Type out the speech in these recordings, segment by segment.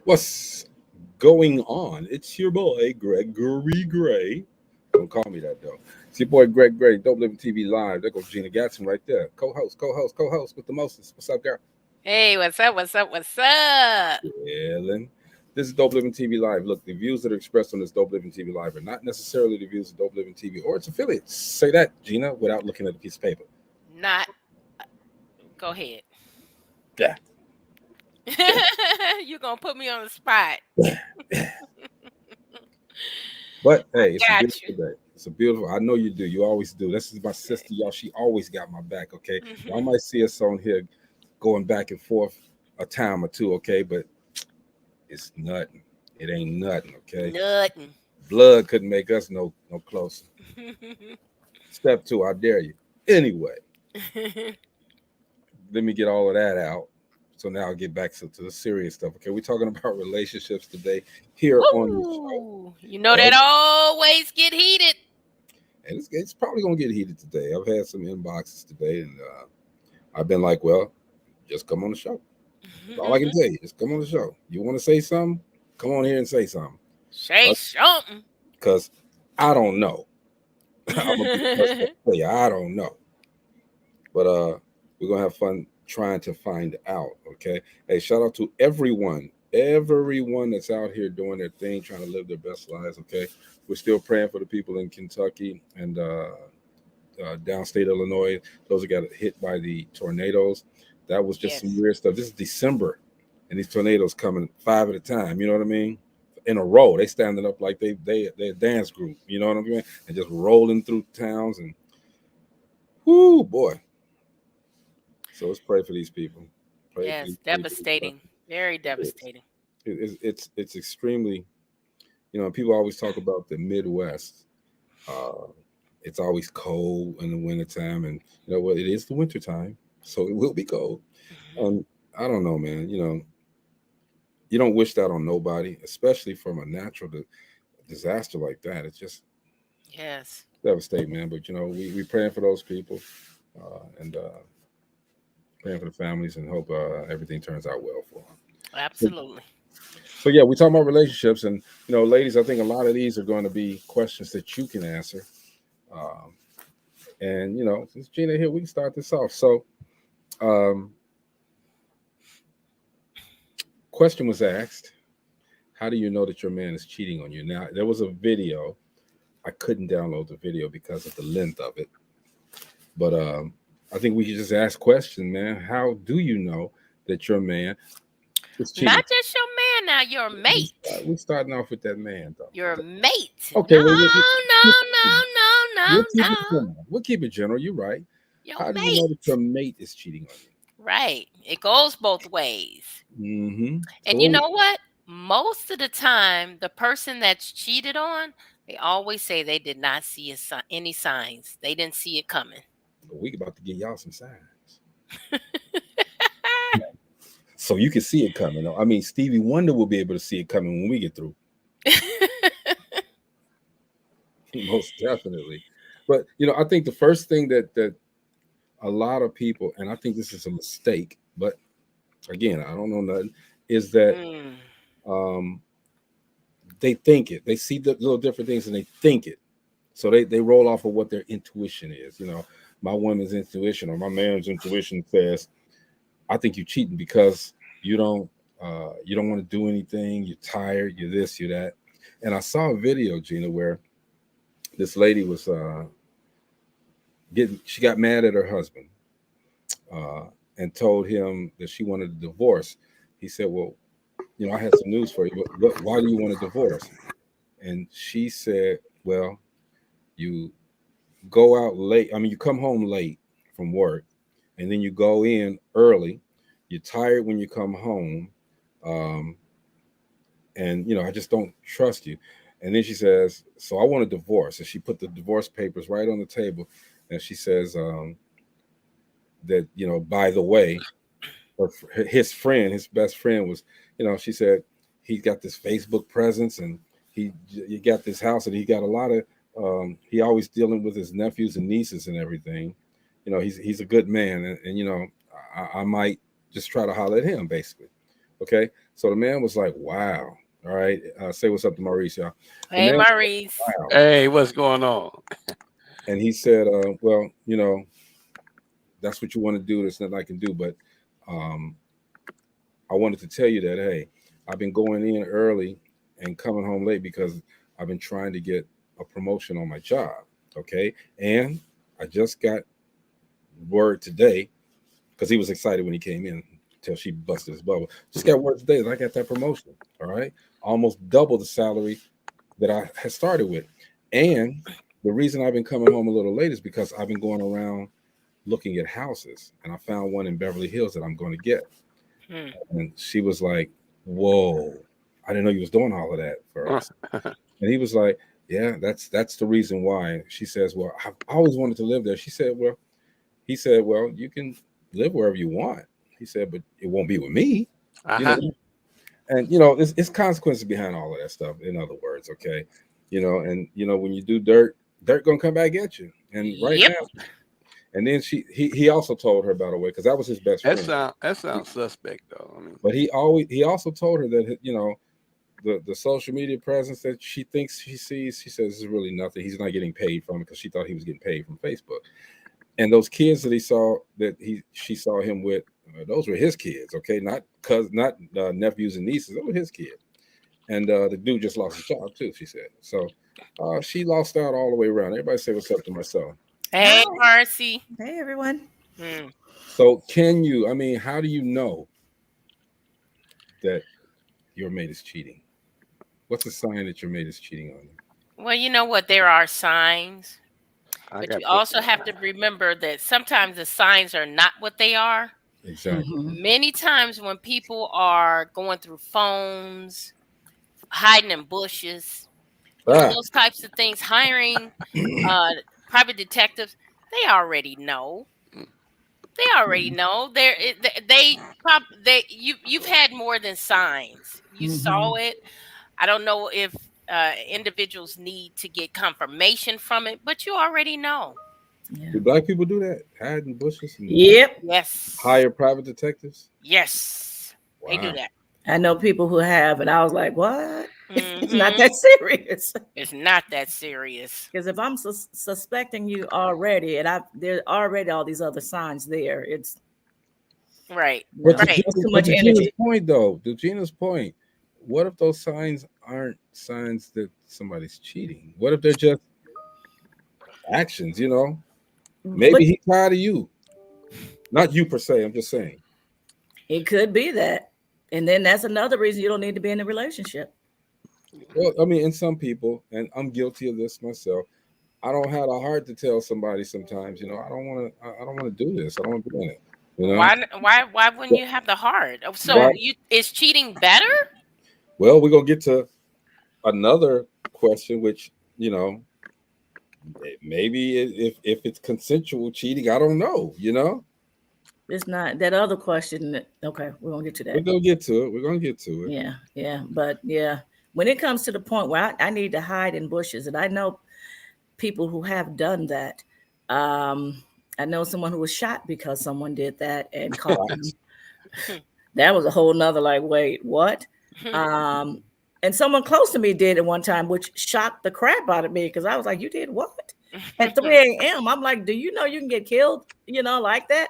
What's going on? It's your boy Gregory Gray. Don't call me that though. It's your boy Greg Gray, Dope Living TV Live. There goes Gina Gatson right there. Co-host with the mostest. What's up, girl? Hey, what's up? What's up? What's up? Chillin'. This is Dope Living TV Live. Look, the views that are expressed on this Dope Living TV Live are not necessarily the views of Dope Living TV or its affiliates. Say that, Gina, without looking at a piece of paper. Not. Go ahead. Yeah. You're going to put me on the spot. But I hey, it's a got beautiful you. day. It's a beautiful. I know you do. You always do. This is my sister, y'all. She always got my back. Okay, y'all might see us on here going back and forth a time or two. Okay, but it's nothing. It ain't nothing. Okay, Nothing. blood couldn't make us no closer. Step two, I dare you. Anyway, let me get all of that out. So now I'll get back to the serious stuff. Okay, we're talking about relationships today here on the show. Woo! You know that always get heated. And it's probably gonna get heated today. I've had some inboxes today, and I've been like, well, just come on the show. That's all I can tell you. Just come on the show. You want to say something? Come on here and say something. Say something. Because I don't know. I'm gonna be the first to tell you, I don't know. But we're gonna have fun trying to find out. Okay. Hey, shout out to everyone that's out here doing their thing, trying to live their best lives. Okay. We're still praying for the people in Kentucky and downstate Illinois, those that got hit by the tornadoes. That was just some Yes. weird stuff. This is December, and these tornadoes coming five at a time. You know what I mean? In a row, they standing up like they a dance group. You know what I mean? And just rolling through towns and whoo boy. So let's pray for these people. Pray for Yes. these people. Devastating. Very It's, devastating. it's extremely. People always talk about the Midwest. Uh, it's always cold in the wintertime, and you know what? It is the wintertime, so it will be cold. Um, I don't know, man. You don't wish that on nobody, especially from a natural disaster like that. It's just Yes. devastating, man. But we praying for those people and praying for the families, and hope everything turns out well for them. Absolutely. So yeah, we talking about relationships, and ladies, I think a lot of these are going to be questions that you can answer. Um, and since Gina here, we can start this off. So, um, question was asked: how do you know that your man is cheating on you? Now, there was a video. I couldn't download the video because of the length of it, but I think we should just ask question, man. How do you know that your man is cheating? Not just your man now, your mate. We starting off with that man, though. Your mate. Okay, No, well, no, no, no, we'll no, keep it no. general. We'll keep it general. You're right. Your How do you know that mate. your mate is cheating on Right. It goes both ways. you? Mm-hmm. And you know what? Most of the time, the person that's cheated on, they always say they did not see any signs. They didn't see it coming. We about to give y'all some signs, so you can see it coming. I mean, Stevie Wonder will be able to see it coming when we get through. Most definitely. But I think the first thing that a lot of people, and I think this is a mistake, but again, I don't know nothing, is that Mm. um, they think it. They see the little different things and they think it. So they roll off of what their intuition is. My woman's intuition or my man's intuition says, I think you're cheating because you don't want to do anything. You're tired. You're this. You're that. And I saw a video, Gina, where this lady was she got mad at her husband uh, and told him that she wanted a divorce. He said, well, I had some news for you. But why do you want a divorce? And she said, well, you go out late. I mean, you come home late from work, and then you go in early. You're tired when you come home, um, and I just don't trust you. And then she says, so I want a divorce. And she put the divorce papers right on the table, and she says that by the way, his friend, his best friend was, she said he's got this Facebook presence, and he got this house, and he got a lot of he always dealing with his nephews and nieces and everything. He's a good man, and I might just try to holler at him basically. Okay, so the man was like, "Wow." All right, say what's up to Maurice, y'all. The Hey, man was like, Maurice. "Wow," Hey, what's going on? and he said, "Well, that's what you want to do. There's nothing I can do, but um, I wanted to tell you that, hey, I've been going in early and coming home late because I've been trying to get a promotion on my job. Okay, and I just got word today because he was excited when he came in until she busted his bubble. Just got word today that I got that promotion. All right, almost double the salary that I had started with. And the reason I've been coming home a little late is because I've been going around looking at houses, and I found one in Beverly Hills that I'm going to get." Hmm. And she was like, "Whoa, I didn't know you was doing all of that for us." And he was like, "Yeah, that's the reason why." She says, "Well, I've always wanted to live there." She said, "Well," he said, "Well, you can live wherever you want." He said, "But it won't be with me." You Uh-huh. know, and it's consequences behind all of that stuff. In other words, okay, and when you do dirt gonna come back at you. And right Yep. now, and then he also told her, by the way, because that was his best That friend. sound that sounds suspect though. I mean, But he also told her that the social media presence that she thinks she sees, she says is really nothing. He's not getting paid from it because she thought he was getting paid from Facebook. And those kids that she saw him with, those were his kids. Okay, not nephews and nieces. Those were his kids. And the dude just lost his job too. She said so. She lost out all the way around. Everybody say what's up to Marcella. Hey, Hi. Marcy. Hey, everyone. Hmm. So can you? I mean, how do you know that your mate is cheating? What's a sign that your mate is cheating on you? Well, you know what? There are signs, I but got you also have to remember that sometimes the signs are not what they are. Exactly. Many times when people are going through phones, hiding in bushes, doing Ah, those types of things, hiring uh private detectives, they already know. They already know. You've had more than signs. You saw Mm-hmm. it. I don't know if individuals need to get confirmation from it, but you already know. Yeah. do black people do that? Hide in bushes and Yep. Yes. hire private detectives? Yes. They do Wow. that. I know people who have, and I was like, what? It's not Hmm. that serious. It's not that serious. Because if I'm suspecting you already, and there already all these other signs there, it's Right. But no, to Right. it's too But much to Gina's energy. point, though, to Gina's point, what if those signs aren't signs that somebody's cheating? What if they're just actions? But Maybe he's tired of you, not you per se. I'm just saying. it could be that. And then that's another reason you don't need to be in a relationship. Well, I mean, in some people, and I'm guilty of this myself. I don't have a heart to tell somebody sometimes. I don't want to. I don't want to do this. I don't want to be in it. You know. Why wouldn't you have the heart? Oh, Why? so you is cheating better? Well, we're gonna get to another question, which maybe if it's consensual cheating, I don't know. It's not that other question. Okay, we're gonna get to We're that. gonna get to it. We're gonna get to it. Yeah, yeah. But yeah, when it comes to the point where I need to hide in bushes, and I know people who have done that. Um, I know someone who was shot because someone did that and caught them. That was a whole nother like, wait, what? Um, and someone close to me did it one time, which shocked the crap out of me because I was like, you did what? At 3 a.m. I'm like, do you know you can get killed, like that?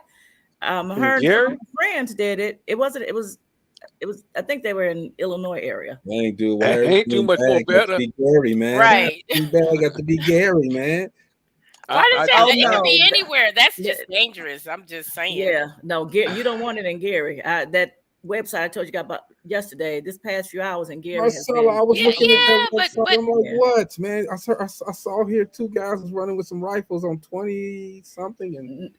in Her and some of Gary. her friends did it. It was I think they were in Illinois area. Dang, dude, why Ain't too everything much more bad got to better. be Gary, man? Why Right. everything bad got to be Gary, man? Why does I that? Oh just It I could be no. anywhere. That's Yeah, just dangerous. I'm just saying. yeah, no, you don't want it in Gary. That website I told you about yesterday, this past few hours in Gary has Marcella, been I was Yeah, looking at crazy. that yeah, website. but I'm like, Yeah. what, man? I saw here two guys was running with some rifles on 20 something, and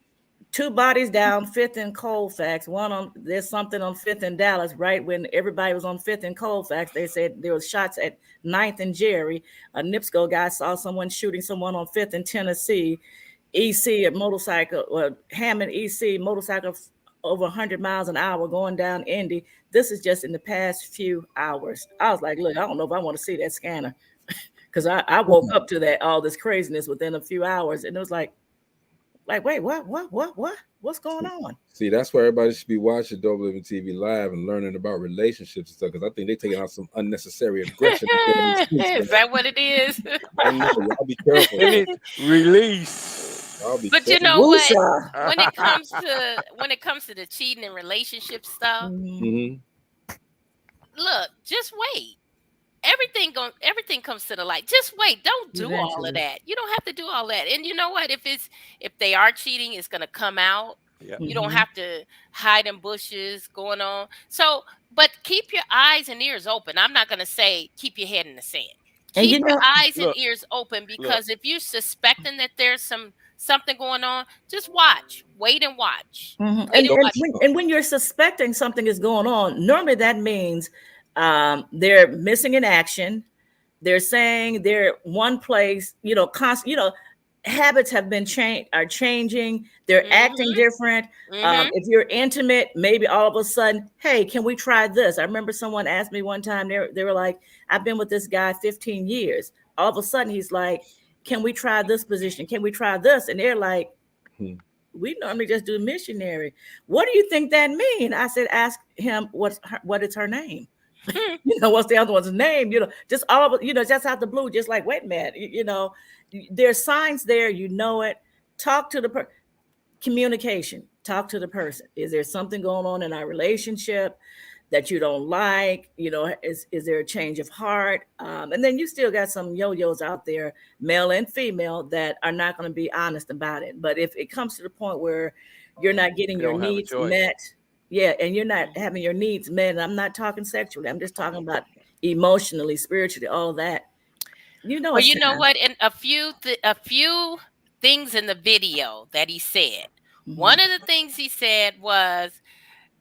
Two bodies down, Fifth and Colfax. There's something on Fifth and Dallas. Right when everybody was on Fifth and Colfax, they said there was shots at Ninth and Jerry. A NIPSCO guy saw someone shooting someone on Fifth and Tennessee. EC a motorcycle, or Hammond EC motorcycle over 100 miles an hour going down Indy. This is just in the past few hours. I was like, look, I don't know if I want to see that scanner because I woke up to that all this craziness within a few hours, and it was like, Like, wait, what's going on? See, that's why everybody should be watching DopelivenTV live and learning about relationships and stuff. Because I think they're taking out some unnecessary aggression. Is that what it is? I know. Y'all be careful. They need release. Y'all be But you careful. know what? Woosah. When it comes to the cheating and relationship stuff, Mhm. look, just wait. Everything comes to the light. Just wait. Don't do all Eventually. of that. You don't have to do all that. And you know what? If they are cheating, it's gonna come out. Yeah. You don't Mhm. have to hide in bushes going on. So, but keep your eyes and ears open. I'm not gonna say keep your head in the sand. And you Keep your know, eyes and Look, ears open, because if you're suspecting that there's something going on, just watch. Wait and watch. mhm. Wait and Don't- watch. And when you're suspecting something is going on, normally that means they're missing in action. They're saying they're one place, habits have been changing. They're acting different. Mhm. If you're intimate, maybe all of a sudden, hey, can we try this? I remember someone asked me one time, they were like, I've been with this guy 15 years. All of a sudden, he's like, can we try this position? Can we try this? And they're like, Hmm. we normally just do missionary. What do you think that mean? I said, ask him what is her name. What's the other one's name? Just all of just out the blue, just like, wait a minute, there's signs there, it. Talk to the communication. Talk to the person. Is there something going on in our relationship that you don't like? Is there a change of heart? And then you still got some yo-yos out there, male and female, that are not going to be honest about it. But if it comes to the point where you're not getting They your don't have a needs choice. met, yeah, and you're not having your needs met, and I'm not talking sexually, I'm just talking about emotionally, spiritually, all that. Well, It's you know time. what? And a few things in the video that he said. Mhm. One of the things he said was,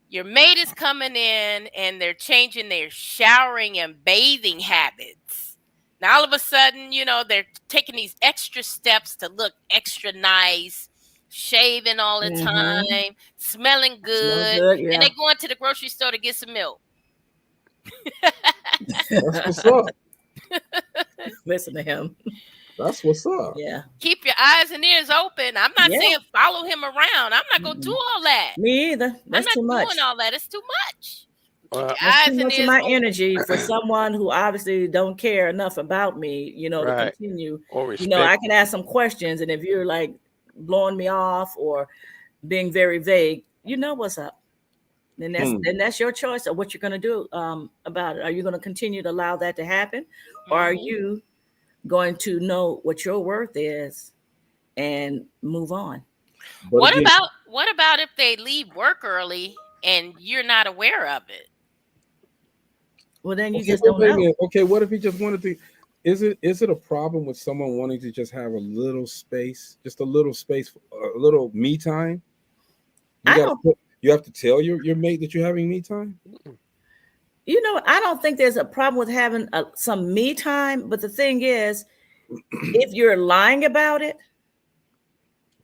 your mate is coming in and they're changing their showering and bathing habits. Now all of a sudden, they're taking these extra steps to look extra nice, shaving all the Mhm. time, smelling good, Smell good, and yeah. they go into the grocery store to get some milk. That's what's up. Listen to him. That's what's up. Yeah. Keep your eyes and ears open. I'm not Yeah. saying follow him around. I'm not going to do all that. Me either. I'm That's not too much. doing all that. It's too much. Keep Well, your That's eyes too and much of ears my open. energy for someone who obviously don't care enough about me, to Right. continue. Or respect. I can ask some questions, and if you're like blowing me off or being very vague, you know what's up. Then that's your choice of what you're going to do about it. Are you going to continue to allow that to happen, or are Mhm. you going to know what your worth is and move on? But What again, about if they leave work early and you're not aware of it? Well, then you okay, just don't wait a know. minute. Okay, what if he just wanted to? Is it a problem with someone wanting to just have a little space, just a little space, a little me time? You have to tell your mate that you're having me time. I don't think there's a problem with having some me time, but the thing is, if you're lying about it,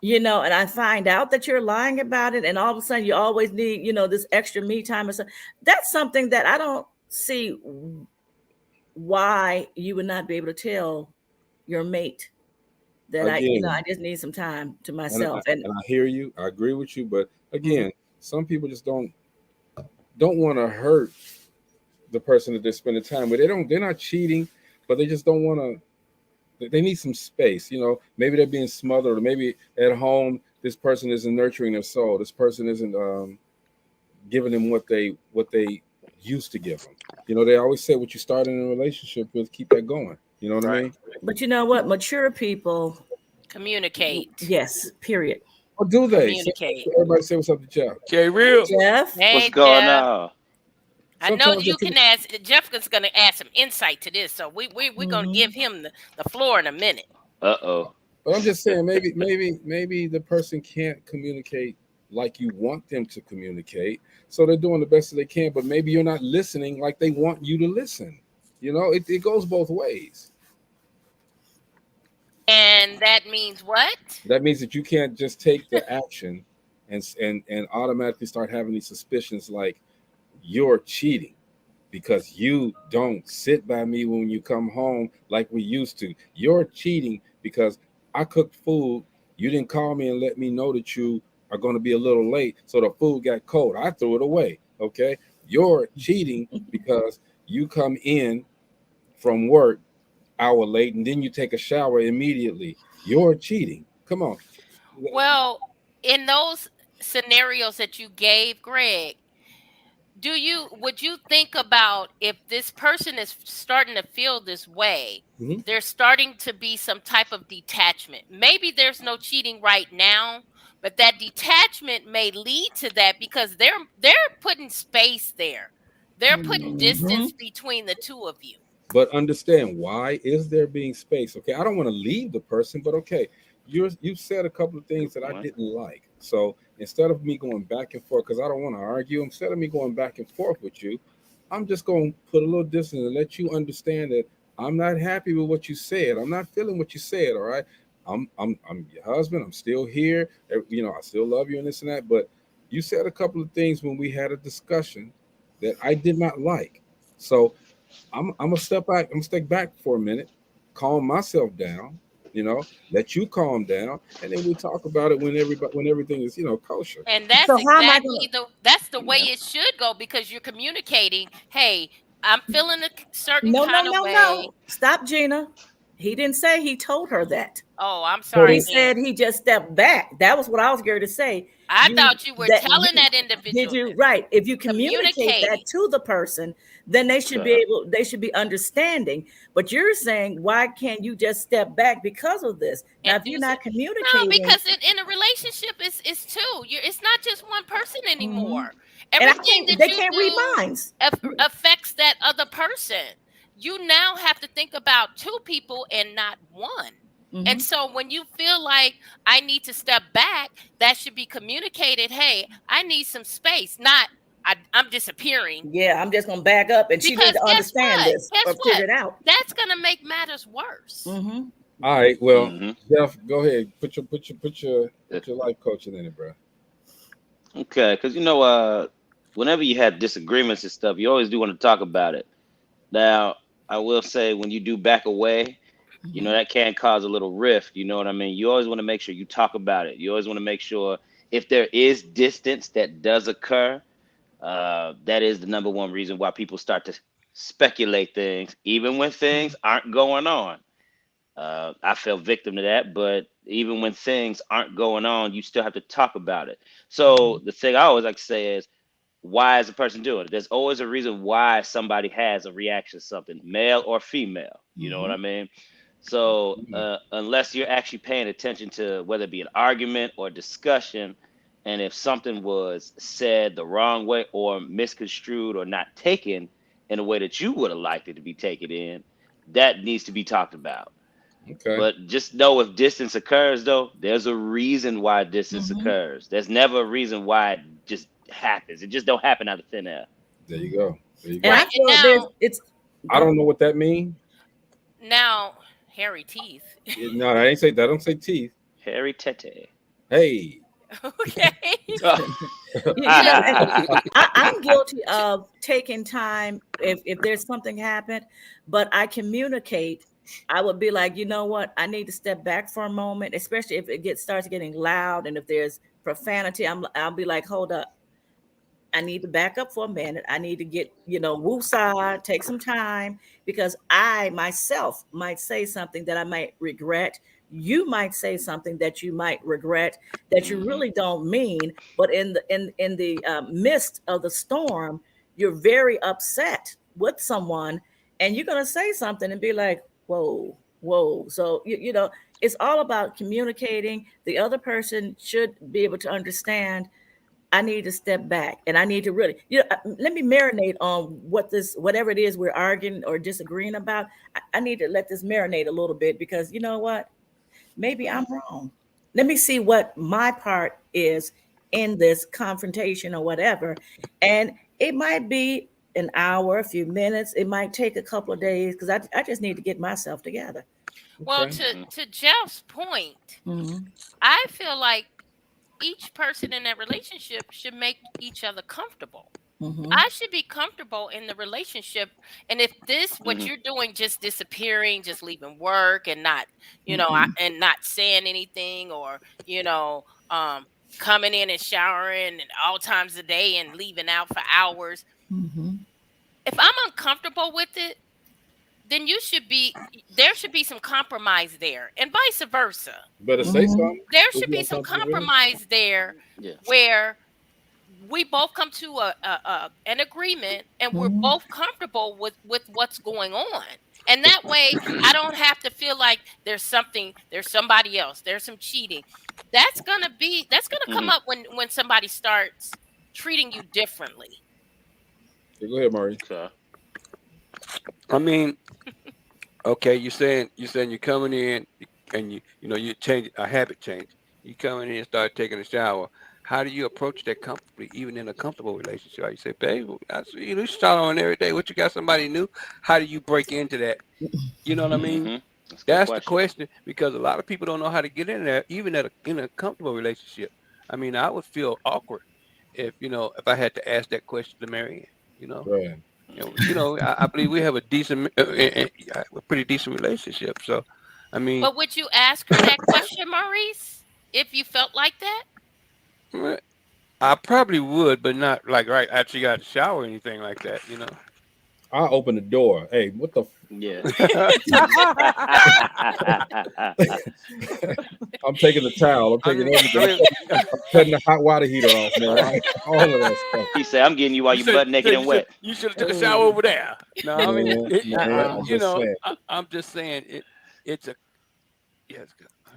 and I find out that you're lying about it, and all of a sudden you always need, this extra me time or something, that's something that I don't see why you would not be able to tell your mate that Again, I just need some time to and myself. I hear you. I agree with you. But again, some people just don't want to hurt the person that they're spending time with. They're not cheating, but they just don't want to. They need some space. Maybe they're being smothered, or maybe at home this person isn't nurturing their soul. This person isn't giving them what they used to give them. They always say what you start in a relationship with, keep that going. You know what I mean? But you know what? Mature people Communicate. Yes, period. Or do they? Communicate. Everybody say what's up to Jeff. Okay, real. Jeff? Hey, What's going Jeff. on? I know Sometimes you they can ask. Jeff is going to add some insight to this, so we're going to give him the floor in a minute. Uh-oh. But I'm just saying, maybe the person can't communicate like you want them to communicate, so they're doing the best that they can. But maybe you're not listening like they want you to listen. It goes both ways. And that means what? That means that you can't just take the action and automatically start having these suspicions like you're cheating because you don't sit by me when you come home like we used to. You're cheating because I cooked food You didn't call me and let me know that you are going to be a little late, so the food got cold. I threw it away. Okay, you're cheating because you come in from work hour late and then you take a shower immediately. You're cheating. Come on. Well, in those scenarios that you gave, Greg, would you think about if this person is starting to feel this way, Mhm. there's starting to be some type of detachment. Maybe there's no cheating right now, but that detachment may lead to that because they're putting space there. They're putting Mhm. distance between the two of you. But understand, why is there being space? Okay, I don't want to leave the person, but okay, you said a couple of things that I What? didn't like. So instead of me going back and forth, because I don't want to argue, instead of me going back and forth with you, I'm just going to put a little distance and let you understand that I'm not happy with what you said. I'm not feeling what you said. All right, I'm your husband. I'm still here. You know, I still love you and this and that. But you said a couple of things when we had a discussion that I did not like. So I'm gonna step back. I'm gonna step back for a minute, calm myself down. You know, let you calm down, and then we talk about it when everything is kosher. And that's So how am I exactly gonna? the way Yeah. it should go because you're communicating, hey, I'm feeling a certain No, no, kind of no, way. no. Stop, Gina. He didn't say he told her that. Oh, I'm Told sorry He her, then. said he just stepped back. That was what I was going to say. I You thought you were that telling that did individual you this, right. If you communicate that communicating. to the person, then Okay. they should be understanding. But you're saying, why can't you just step back because of this? Now, And if do you're so. not No, communicating, because in a relationship, it's two. It's not just one person mhm, anymore. and Everything that they you can't read do minds. affects that other person. You now have to think about two people and not one. And Mhm. so when you feel like I need to step back, that should be communicated. Hey, I need some space. Not I'm disappearing. Yeah, I'm just gonna back up, and she need Because to guess understand what? this Guess or what? figure it out. That's gonna make matters worse. Hmm. all right, well, Mm-hmm. Jeff, go ahead, put your life coaching in it, bro. Okay, because whenever you have disagreements and stuff, you always do want to talk about it. Now, I will say when you do back away, Hmm. that can cause a little rift. You know what I mean? You always want to make sure you talk about it. You always want to make sure if there is distance that does occur, that is the number one reason why people start to speculate things, even when things aren't going on. I fell victim to that, but even when things aren't going on, you still have to talk about it. So the thing I always like to say is, why is a person doing it? There's always a reason why somebody has a reaction to something, male or female. You know what Hmm. I mean? So Mhm. unless you're actually paying attention to whether it be an argument or discussion, and if something was said the wrong way or misconstrued or not taken in a way that you would have liked it to be taken in, that needs to be talked about. Okay, But just know if distance occurs, though, there's a reason why distance Hmm. occurs. There's never a reason why it just happens. It just don't happen out of thin air. there you go. There you And go. I Right. And feel there's it's I go. don't know what that means. now hairy teeth. No, I ain't say that. I don't say teeth. Harry Tete. Hey. Okay. You know, and I'm guilty of taking time if there's something happened, but I communicate. I would be like, you know what, I need to step back for a moment, especially if it starts getting loud and if there's profanity. I'll be like, hold up. I need to back up for a minute. I need to get, woosah, take some time because I myself might say something that I might regret. You might say something that you might regret that you Hmm. really don't mean, but in the midst of the storm, you're very upset with someone, and you're gonna say something and be like, "Whoa, whoa!" So it's all about communicating. The other person should be able to understand. I need to step back and I need to really, let me marinate on whatever it is we're arguing or disagreeing about. I need to let this marinate a little bit because you know what? Maybe I'm wrong. Let me see what my part is in this confrontation or whatever. And it might be an hour, a few minutes. It might take a couple of days because I just need to get myself together. Well, Okay. to Jeff's point, Mhm. I feel like each person in that relationship should make each other comfortable. I should be comfortable in the relationship. And if what you're doing, just disappearing, just leaving work and not, and not saying anything, or, coming in and showering and all times a day and leaving out for hours. If I'm uncomfortable with it, then there should be some compromise there, and vice versa. You better say something. There should be some compromise there where we both come to an agreement, and we're both comfortable with what's going on. And that way I don't have to feel like there's somebody else, there's some cheating. That's gonna come up when somebody starts treating you differently. Go ahead, Maurice. I mean, okay, you're saying you're coming in and you change a habit change. You come in and start taking a shower. How do you approach that comfortably, even in a comfortable relationship? You say, babe, I see you shower on every day. What, you got somebody new? How do you break into that? You know what I mean? That's the question, because a lot of people don't know how to get in there, even in a comfortable relationship. I mean, I would feel awkward if I had to ask that question to Marianne. Right. I believe we have a pretty decent relationship. So, I mean, but would you ask her that question, Maurice, if you felt like that? I probably would, but not like right after you got to shower or anything like that. I'll open the door. Hey, what the? I'm taking the towel. I'm taking everything. I'm cutting the hot water heater off, man. All of that stuff. He said, "I'm getting you while you butt naked and wet." You should have took a shower over there. No, I mean, I'm just saying it's a yes.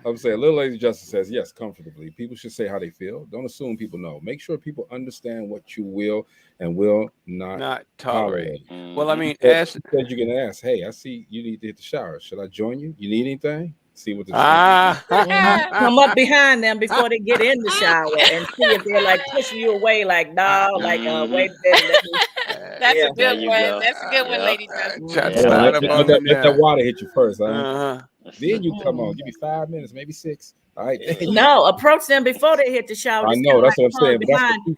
I'm saying, Little Lady Justice says, yes, comfortably. People should say how they feel. Don't assume people know. Make sure people understand what you will and will not tolerate. Well, I mean, you can ask, hey, I see you need to hit the shower. Should I join you? You need anything? See what the come up behind them before they get in the shower and see if they're like pushing you away, like no, like wait a minute. That's a good one. That's a good one, Lady Justice. Let that water hit you first. Then you come on. Give me 5 minutes, maybe 6. All right. No, approach them before they hit the shower. I know, that's what I'm saying.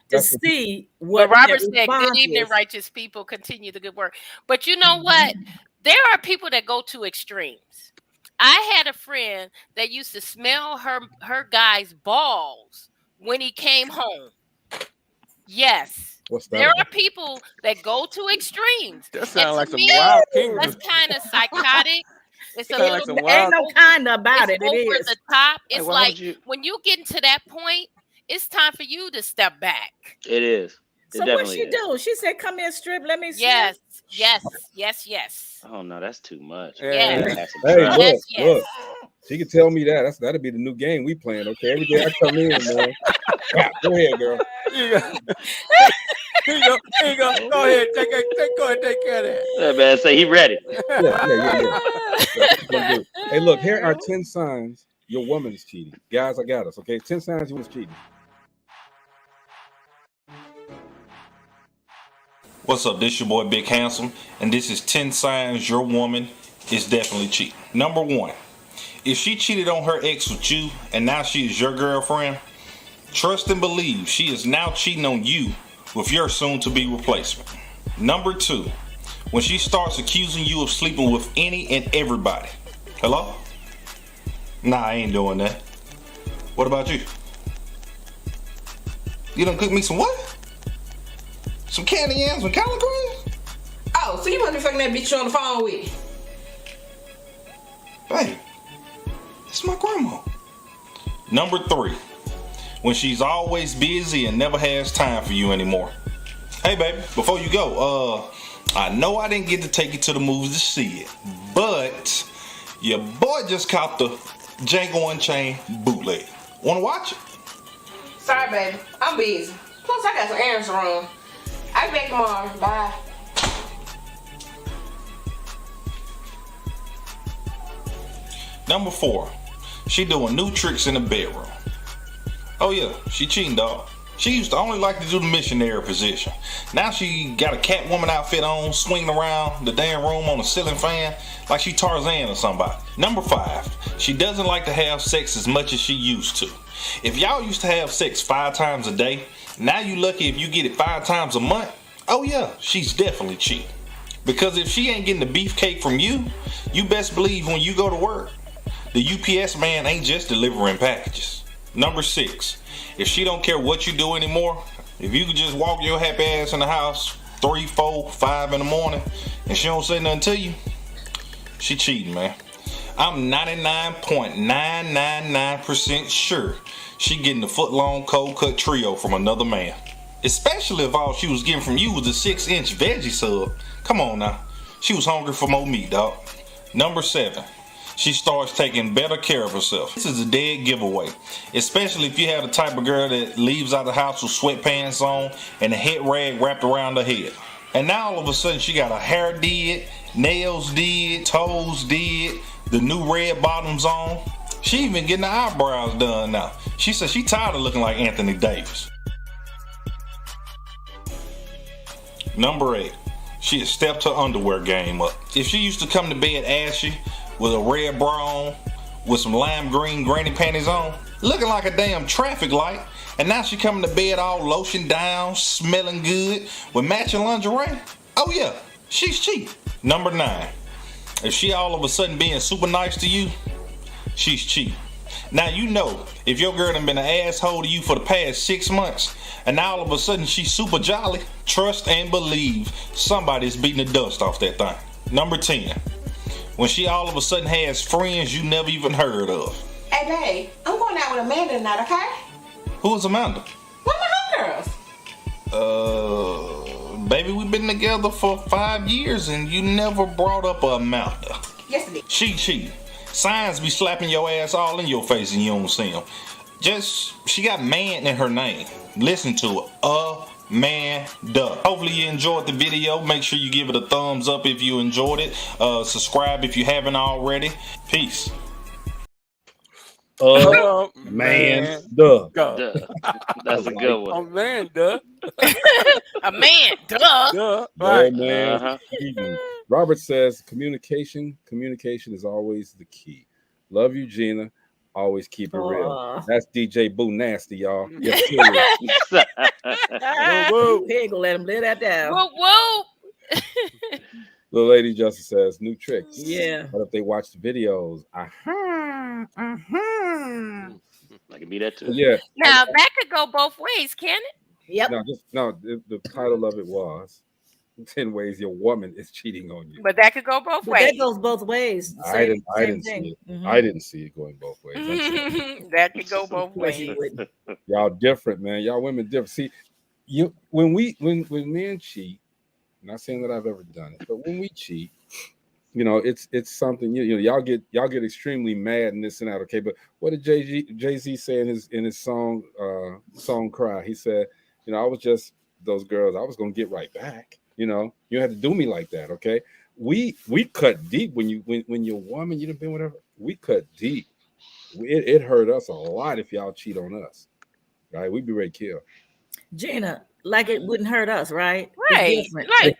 To see what Robert said. Good evening, righteous people. Continue the good work. But you know what? There are people that go to extremes. I had a friend that used to smell her guy's balls when he came home. Yes. There are people that go to extremes. That sounds like some wild kingdom. That's kind of psychotic. It's a little bit, ain't no kind about it. Over the top. It's like when you get into that point, it's time for you to step back. It is. So what she do? She said, "Come here, strip. Let me see." Yes. Oh no, that's too much. Yes. Hey, look. She can tell me that. That'll be the new game we playing. Okay, every day I come in, man. Go ahead, girl. Here you go. Go ahead, take care of that. That man say he ready. Yeah. Hey, look, here are 10 signs your woman is cheating. Guys, I got us. Okay, 10 signs your woman's cheating. What's up? This your boy Big Handsome, and this is 10 signs your woman is definitely cheating. Number 1, if she cheated on her ex with you and now she is your girlfriend, trust and believe she is now cheating on you with your soon-to-be replacement. Number 2, when she starts accusing you of sleeping with any and everybody. Hello? Nah, I ain't doing that. What about you? You done cook me some what? Some candy yams and collard greens? Oh, so you must be fucking that bitch you on the phone with? Babe, it's my grandma. Number 3, when she's always busy and never has time for you anymore. Hey, baby, before you go, I know I didn't get to take you to the movies to see it, but your boy just caught the Django Unchained bootleg. Wanna watch it? Sorry, baby. I'm busy. Plus, I got some errands to run. I'll be back tomorrow. Bye. Number 4, she doing new tricks in the bedroom. Oh yeah, she cheating, dog. She used to only like to do the missionary position. Now she got a Catwoman outfit on, swinging around the damn room on a ceiling fan like she Tarzan or somebody. Number 5, she doesn't like to have sex as much as she used to. If y'all used to have sex 5 times a day, now you lucky if you get it 5 times a month Oh yeah, she's definitely cheating. Because if she ain't getting the beefcake from you, you best believe when you go to work, the UPS man ain't just delivering packages. Number 6, if she don't care what you do anymore, if you could just walk your happy ass in the house 3, 4, 5 in the morning and she don't say nothing to you, she cheating, man. I'm 99.999% sure she getting the foot-long cold cut trio from another man. Especially if all she was getting from you was a 6-inch veggie sub. Come on now. She was hungry for more meat, dog. Number 7, she starts taking better care of herself. This is a dead giveaway, especially if you have the type of girl that leaves out the house with sweatpants on and a head rag wrapped around her head. And now all of a sudden she got her hair did, nails did, toes did, the new red bottoms on. She even getting her eyebrows done now. She said she tired of looking like Anthony Davis. Number 8, she has stepped her underwear game up. If she used to come to bed ashy with a red bra on, with some lime green granny panties on, looking like a damn traffic light, and now she coming to bed all lotion down, smelling good, with matching lingerie, oh yeah, she's cheap. Number 9, if she all of a sudden being super nice to you, she's cheap. Now you know, if your girl done been an asshole to you for the past 6 months, and now all of a sudden she's super jolly, trust and believe somebody's beating the dust off that thing. Number 10, when she all of a sudden has friends you never even heard of. Hey, babe, I'm going out with Amanda tonight, okay? Who is Amanda? One of my homegirls. Baby, we've been together for 5 years and you never brought up Amanda. Yes, I did. She cheated. Signs be slapping your ass all in your face and you don't see them. She got man in her name. Listen to it. Amanda. Hopefully you enjoyed the video. Make sure you give it a thumbs up if you enjoyed it. Subscribe if you haven't already. Peace. Man, duh. That's a good one. Amanda. Amanda. Duh. Right, Right. man. Robert says communication is always the key. Love you, Gina. Always keep it real. That's DJ Boo Nasty, y'all. Yes, Whoa, he ain't gonna let him live that down. Whoop, whoop. Little Lady Justice says new tricks. Yeah. What if they watch the videos? I can be that too. Yeah. Now that could go both ways, can it? Yep. The title of it was 10 Ways Your Woman is Cheating on You. But that could go both But ways. that goes both ways. I didn't see it. Mhm. I didn't see it going both ways. That could go both Of course you ways. wouldn't. Y'all different, man. Y'all women different. See, when men cheat, not saying that I've ever done it, but when we cheat, it's something. Y'all get extremely mad and this and that. Okay, but what did Jay-Z say in his song Cry? He said, I was just those girls. I was gonna get right back. You had to do me like that. Okay, we cut deep when you're a woman, you done been whatever. We cut deep. It hurt us a lot if y'all cheat on us. Right? We'd be ready to kill. Gina, like it wouldn't hurt us, right? Right. It's different. Right.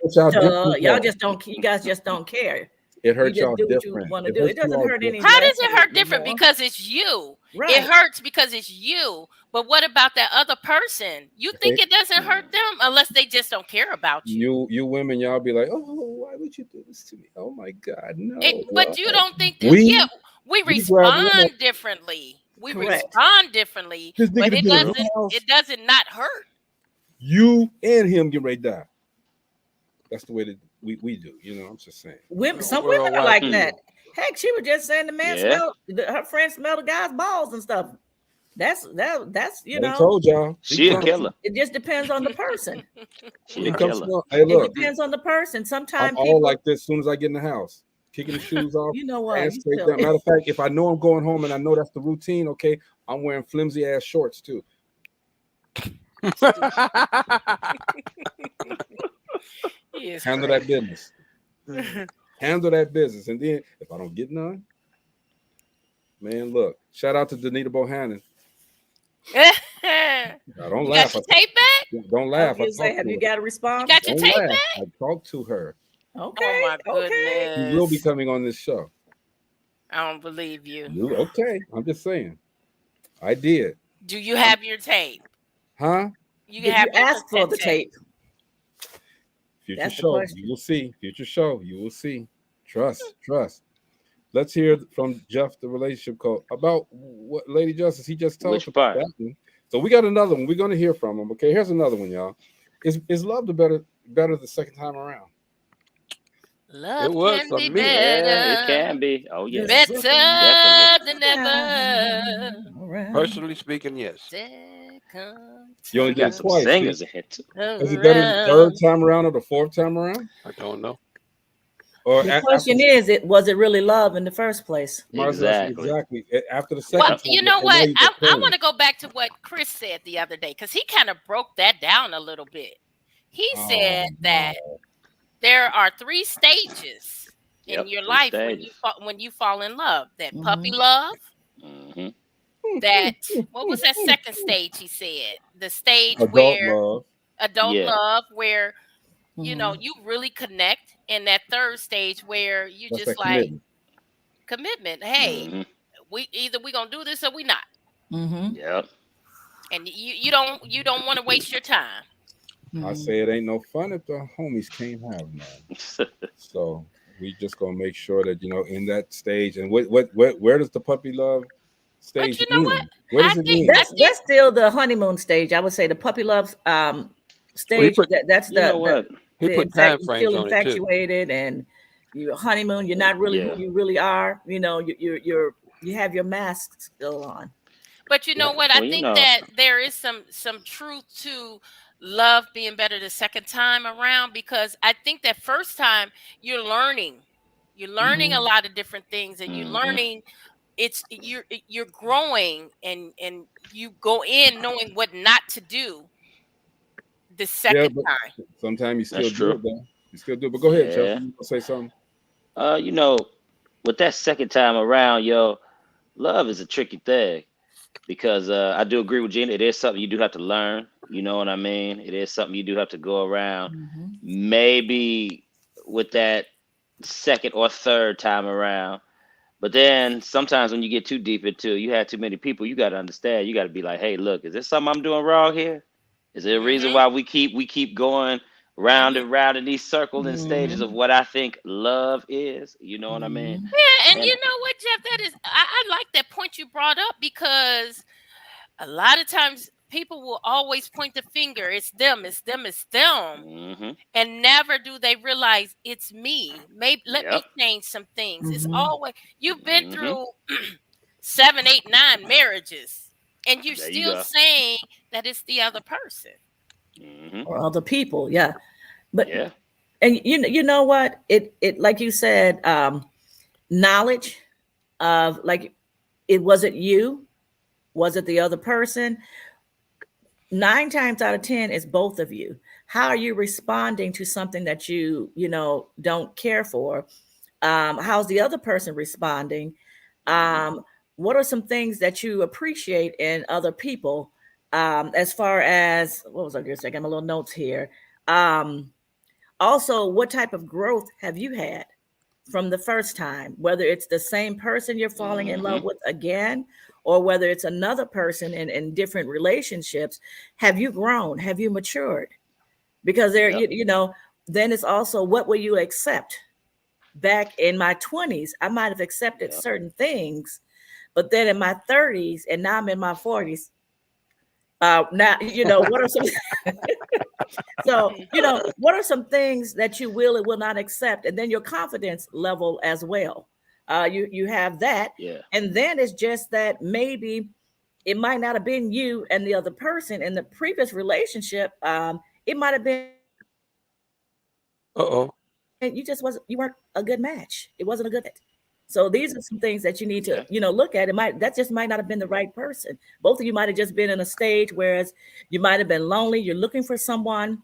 Y'all just don't. You guys just don't care. It hurts y'all do what different. you want to do. It doesn't hurt any. How does it hurt different? Because it's you. Right. It hurts because it's you. But what about that other person? You think it doesn't hurt them unless they just don't care about you. You women, y'all be like, oh, why would you do this to me? Oh my God, no. But you don't think that? We respond differently. We respond differently, but it doesn't not hurt. You and him get ready to die. That's the way that we do. I'm just saying. Some women are like that. Heck, she was just saying the man her friend smelled the guy's balls and stuff. That's I told y'all. She a killer. It just depends on the person. She a killer. Hey, look, it depends on the person. Sometimes I'm all like this as soon as I get in the house. Kicking the shoes off. You know what? Matter of fact, if I know I'm going home and I know that's the routine, okay, I'm wearing flimsy ass shorts too. Handle that business. Handle that business. And then if I don't get none, man, look, shout out to Danita Bohannon. Don't laugh. Got your tape back? Don't laugh. Have you got a response? You got your tape back? I talked to her. Okay. Oh my goodness. She will be coming on this show. I don't believe you. Okay. I'm just saying. I did. Do you have your tape? Huh? You have ask for the tape. Future That's the show, question. you will see. Future show, you will see. Trust. Let's hear from Jeff, the relationship coach, about what Lady Justice he just told Which us part? that one. So we got another one. We're going to hear from him. Okay, here's another one, y'all. Is love the better the second time around? Love was can for be me. Yeah, it better, can be. Oh yeah, This definitely. better than ever. around. Personally speaking, yes. Second You only We did got it time some twice. See? singers in here too. Is it better the third around. time around or the fourth time around? I don't know. Or The after question is, was it really love in the first place? Exactly. exactly. After the Well, second time, you know and now what? you I get want feelings. to go back to what Chris said the other day because he kind of broke that down a little bit. He Oh, said that there are 3 stages in Yep. your 3 life stages. when you fall in love. That puppy Mhm. love, Hmm. that what was that second stage he said? The stage adult where love. adult Yeah. love where Mhm. you really connect, and that third stage where you That's just that like commitment. commitment. Hey, Hmm. we going to do this or we not. Mhm. Yep. And you don't want to waste your time. I Mhm. say it ain't no fun if the homies can't have none. So we just gonna make sure that in that stage. And where does the puppy love But stage you know what? end? Where I does it think end? I think That's still the honeymoon stage. I would say the puppy love Well, he stage. put That's You know what? in fact time you're frames still on it too. infatuated and you honeymoon. You're not really who Yeah. you really are. You have your mask still on. but you know what? I Well, you think know. that there is some truth to love being better the second time around, because I think that first time you're learning. You're learning a Mhm. lot of different things, and you're Hmm. learning you're growing, and you go in knowing what not to do the Yeah, second but time. sometimes you That's still do true. it though. You still do it. But go ahead, Jeff. Yeah. You gonna say something? You know, with that second time around, yo, love is a tricky thing because I do agree with Gina. It is something you do have to learn. You know what I mean? It is something you do have to go around. Mhm. Maybe with that second or third time around. But then sometimes when you get too deep into it, you have too many people, you got to understand. You got to be like, hey, look, is there something I'm doing wrong here? Is there a reason Hmm. why we keep going round Hmm. and round in these circles and stages Mhm. of what I think love is? You know what I mean? Mhm. Yeah, and And you know what, Jeff? That is, I like that point you brought up, because a lot of times people will always point the finger. It's them. It's them. It's them. hmm And never do they realize it's me. Maybe let yep. me change some things. It's Mhm. always you've been hmm through 7, 8, 9 marriages, and you're There you still go. saying that it's the other person. Hmm. Or other people, yeah. But Yeah. and you know what? It like you said, knowledge of like it wasn't you, was it the other person? 9 times out of 10 is both of you. How are you responding to something that don't care for? How's the other person responding? Hmm. What are some things that you appreciate in other people? As far as what was I going to say? I got my little notes here. Um, Also, what type of growth have you had from the first time? Whether it's the same person you're falling in Hmm. love with again, or whether it's another person in different relationships, have you grown? Have you matured? Because Yep. then it's also what will you accept? Back in my 20s, I might have accepted Yep. certain things, but then in my 30s, and now I'm in my 40s. Now, what are some so, what are some things that you will and will not accept? And then your confidence level as well. You have that. Yeah. And then it's just that maybe it might not have been you and the other person in the previous relationship. It might have been Uh-oh. you weren't a good match. It wasn't a good fit. So these are some things that you need to, Yeah. look at. That just might not have been the right person. Both of you might have just been in a stage whereas you might have been lonely. You're looking for someone,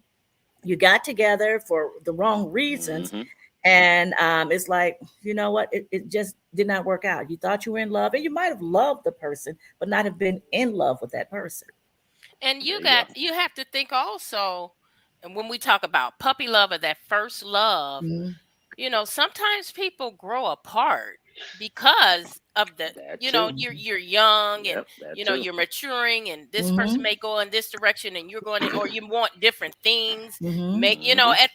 you got together for the wrong reasons, Hmm. and it's like, you know what, it just did not work out. You thought you were in love, and you might have loved the person but not have been in love with that person. And There you go. you have to think also, and when we talk about puppy love or that first love, Mhm. sometimes people grow apart. because of the, That you know, too. you're young, and Yep, that you know, too. you're maturing, and this person may go in this direction and you're going in, or you want different things. Make, you know, at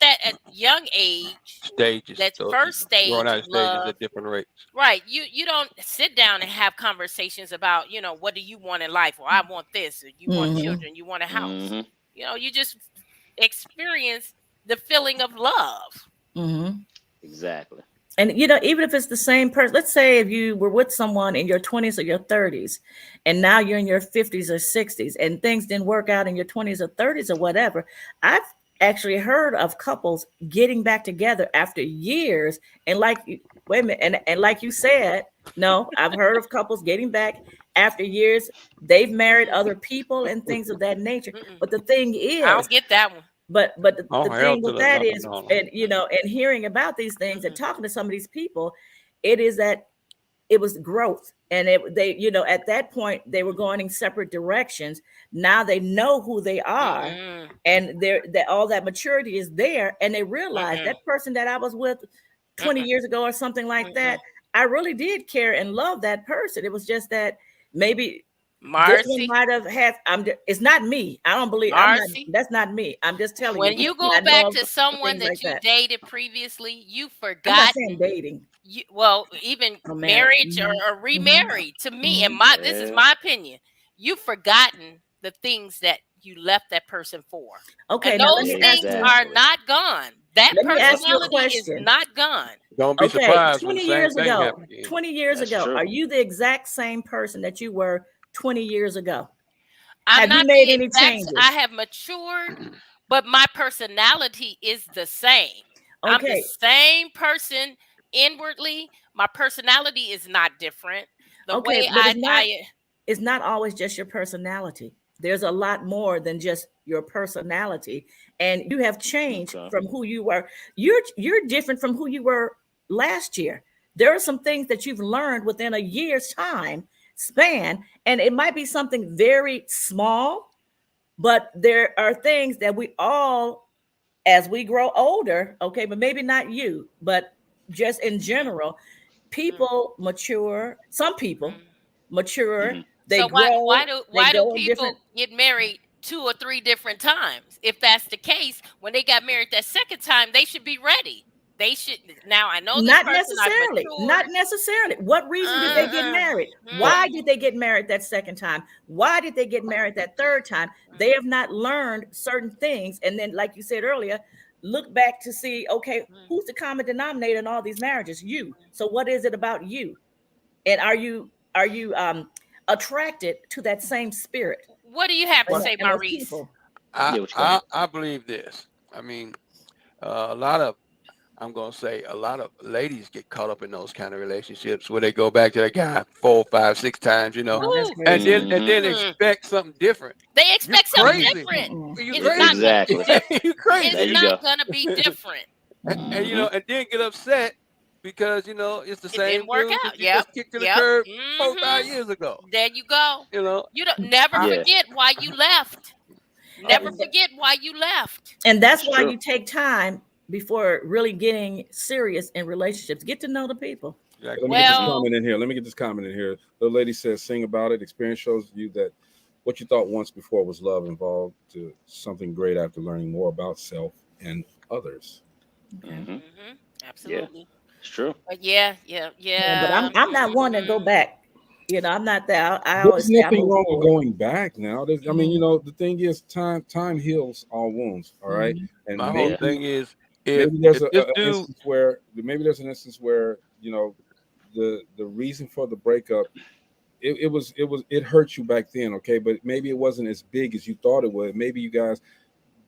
young age, Stages. that So first growing stage out of of stages love, at different rates. right? You don't sit down and have conversations about, you know, what do you want in life? Well, I want this, or you want children, you want a house. You know, you just experience the feeling of love. Exactly. And you know, even if it's the same person, let's say if you were with someone in your 20s or your 30s, and now you're in your 50s or 60s, and things didn't work out in your 20s or 30s or whatever. I've actually heard of couples getting back together after years, and like, wait a minute, and like you said, no, I've heard of couples getting back after years. They've married other people and things of that nature. But the thing I is, don't get that one. but Oh, the hell thing to with the that no, is, no, no. and you know, and hearing about these things and talking to some of these people, it is that it was growth, and they, you know, at that point they were going in separate directions. Now they know who they are, and that all that maturity is there, and they realize that person that I was with 20 years ago or something like that, I really did care and love that person. It was just that maybe this one Marcy, might have had. It's not me. I don't believe. I'm not. Marcy, That's not me. I'm just telling when you. you go I know back of to someone things that like you that. dated previously, you've I'm not saying forgotten. dating. Well, even Or marriage marriage. or remarried. To me, and this is Yeah. my opinion, you've forgotten the things that you left that person for. Okay, And now let those me ask things you. are Exactly. not gone. That Let me ask you a personality is question. not gone. Don't be Okay, surprised when 20 the same years thing ago, happens again. 20 years That's ago, true. are you the exact same person that you were 20 years ago? I'm Have you not made the any exact. I changes? have matured, but my personality is the same. I'm the Okay, same person inwardly. My personality is not different. The okay, way but I it's not always just your personality. There's a lot more than just your personality, and you have changed Okay. from who you were. You're different from who you were last year. There are some things that you've learned within a year's time span, and it might be something very small, but there are things that we all, as we grow older, okay, but maybe not you, but just in general, people mature. Some people mature, they So why grow, do they why do go in different. people get married 2 or 3 different times? If that's the case, when they got married that second time, they should be ready. They should. Now I know this Not person, I've necessarily. Not matured. necessarily. What reason did they get married? Why did they get married that second time? Why did they get married that third time? They have not learned certain things. And then, like you said earlier, look back to see, okay, who's the common denominator in all these marriages? You. So what is it about you? And are you attracted to that same spirit What do you have to and, say, and those Maurice? people? I get what you're saying. I believe this. I mean, a lot of, I'm gonna say, a lot of ladies get caught up in those kind of relationships where they go back to that guy 4, 5, 6 times, you know, No, that's Ooh. and crazy. then expect something different. They You're expect something crazy. different. You It's crazy. not gonna be Exactly. different. You crazy. There It's you go. not gonna be different. And you know, and then get upset because you know it's the It same didn't work dude out. that you Yep. just kicked to the Yep. curb 4, 5 years ago. There you go. You know, You don't never Yeah. forget why you left. Never And, forget why you left. and that's It's why true. you take time before really getting serious in relationships. Get to know the people. exactly. Let me get this Well- comment in here. Let me get this comment in here. The lady says, "Sing about it. Experience shows you that what you thought once before was love evolved to something great after learning more about self and others." Absolutely. It's true. But yeah. But I'm not one to go back. You know, I'm not that. I always There's say I nothing move wrong with forward. going back now. I mean, you know, the thing is, time heals all wounds. All right, and My maybe, whole thing is if maybe there's this an dude, instance where you know the reason for the breakup it hurt you back then, okay, but maybe it wasn't as big as you thought it would. Maybe you guys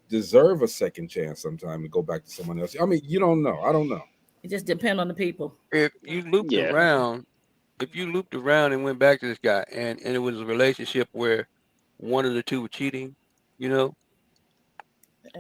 deserve a second chance sometime to go back to someone else. I mean, you don't know. I don't know. It just depends on the people. if you looped Yeah. around, if you looped around and went back to this guy and it was a relationship where one of the two were cheating, you know,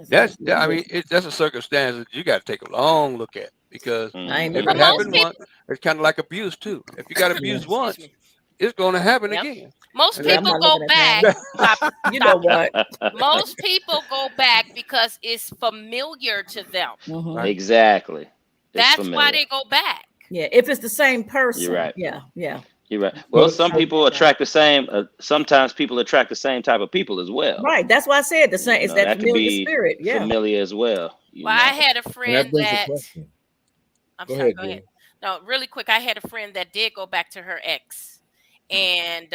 that's a circumstance that you got to take a long look at because I ain't if never it But most happened once, it's kind of like abuse too. If you got abused Excuse once, me. it's going to happen Yep. again. Most And Yeah, people I'm not go looking at back. that. Stop. You know what? Most people go back because it's familiar to them. Mhm. Right. Exactly. It's That's why familiar. they go back. Yeah, if it's the same person. You're right. Yeah. You're right. Well, But some people attract the same. Sometimes people attract the same type of people as well. Right. That's why I said the same. You It's know, that that could familiar be spirit. Yeah. familiar as well. You Well, know. I had a and that friend brings a that. question. I'm Go sorry. ahead, Go ahead. Jenny. No, really quick. I had a friend that did go back to her ex, and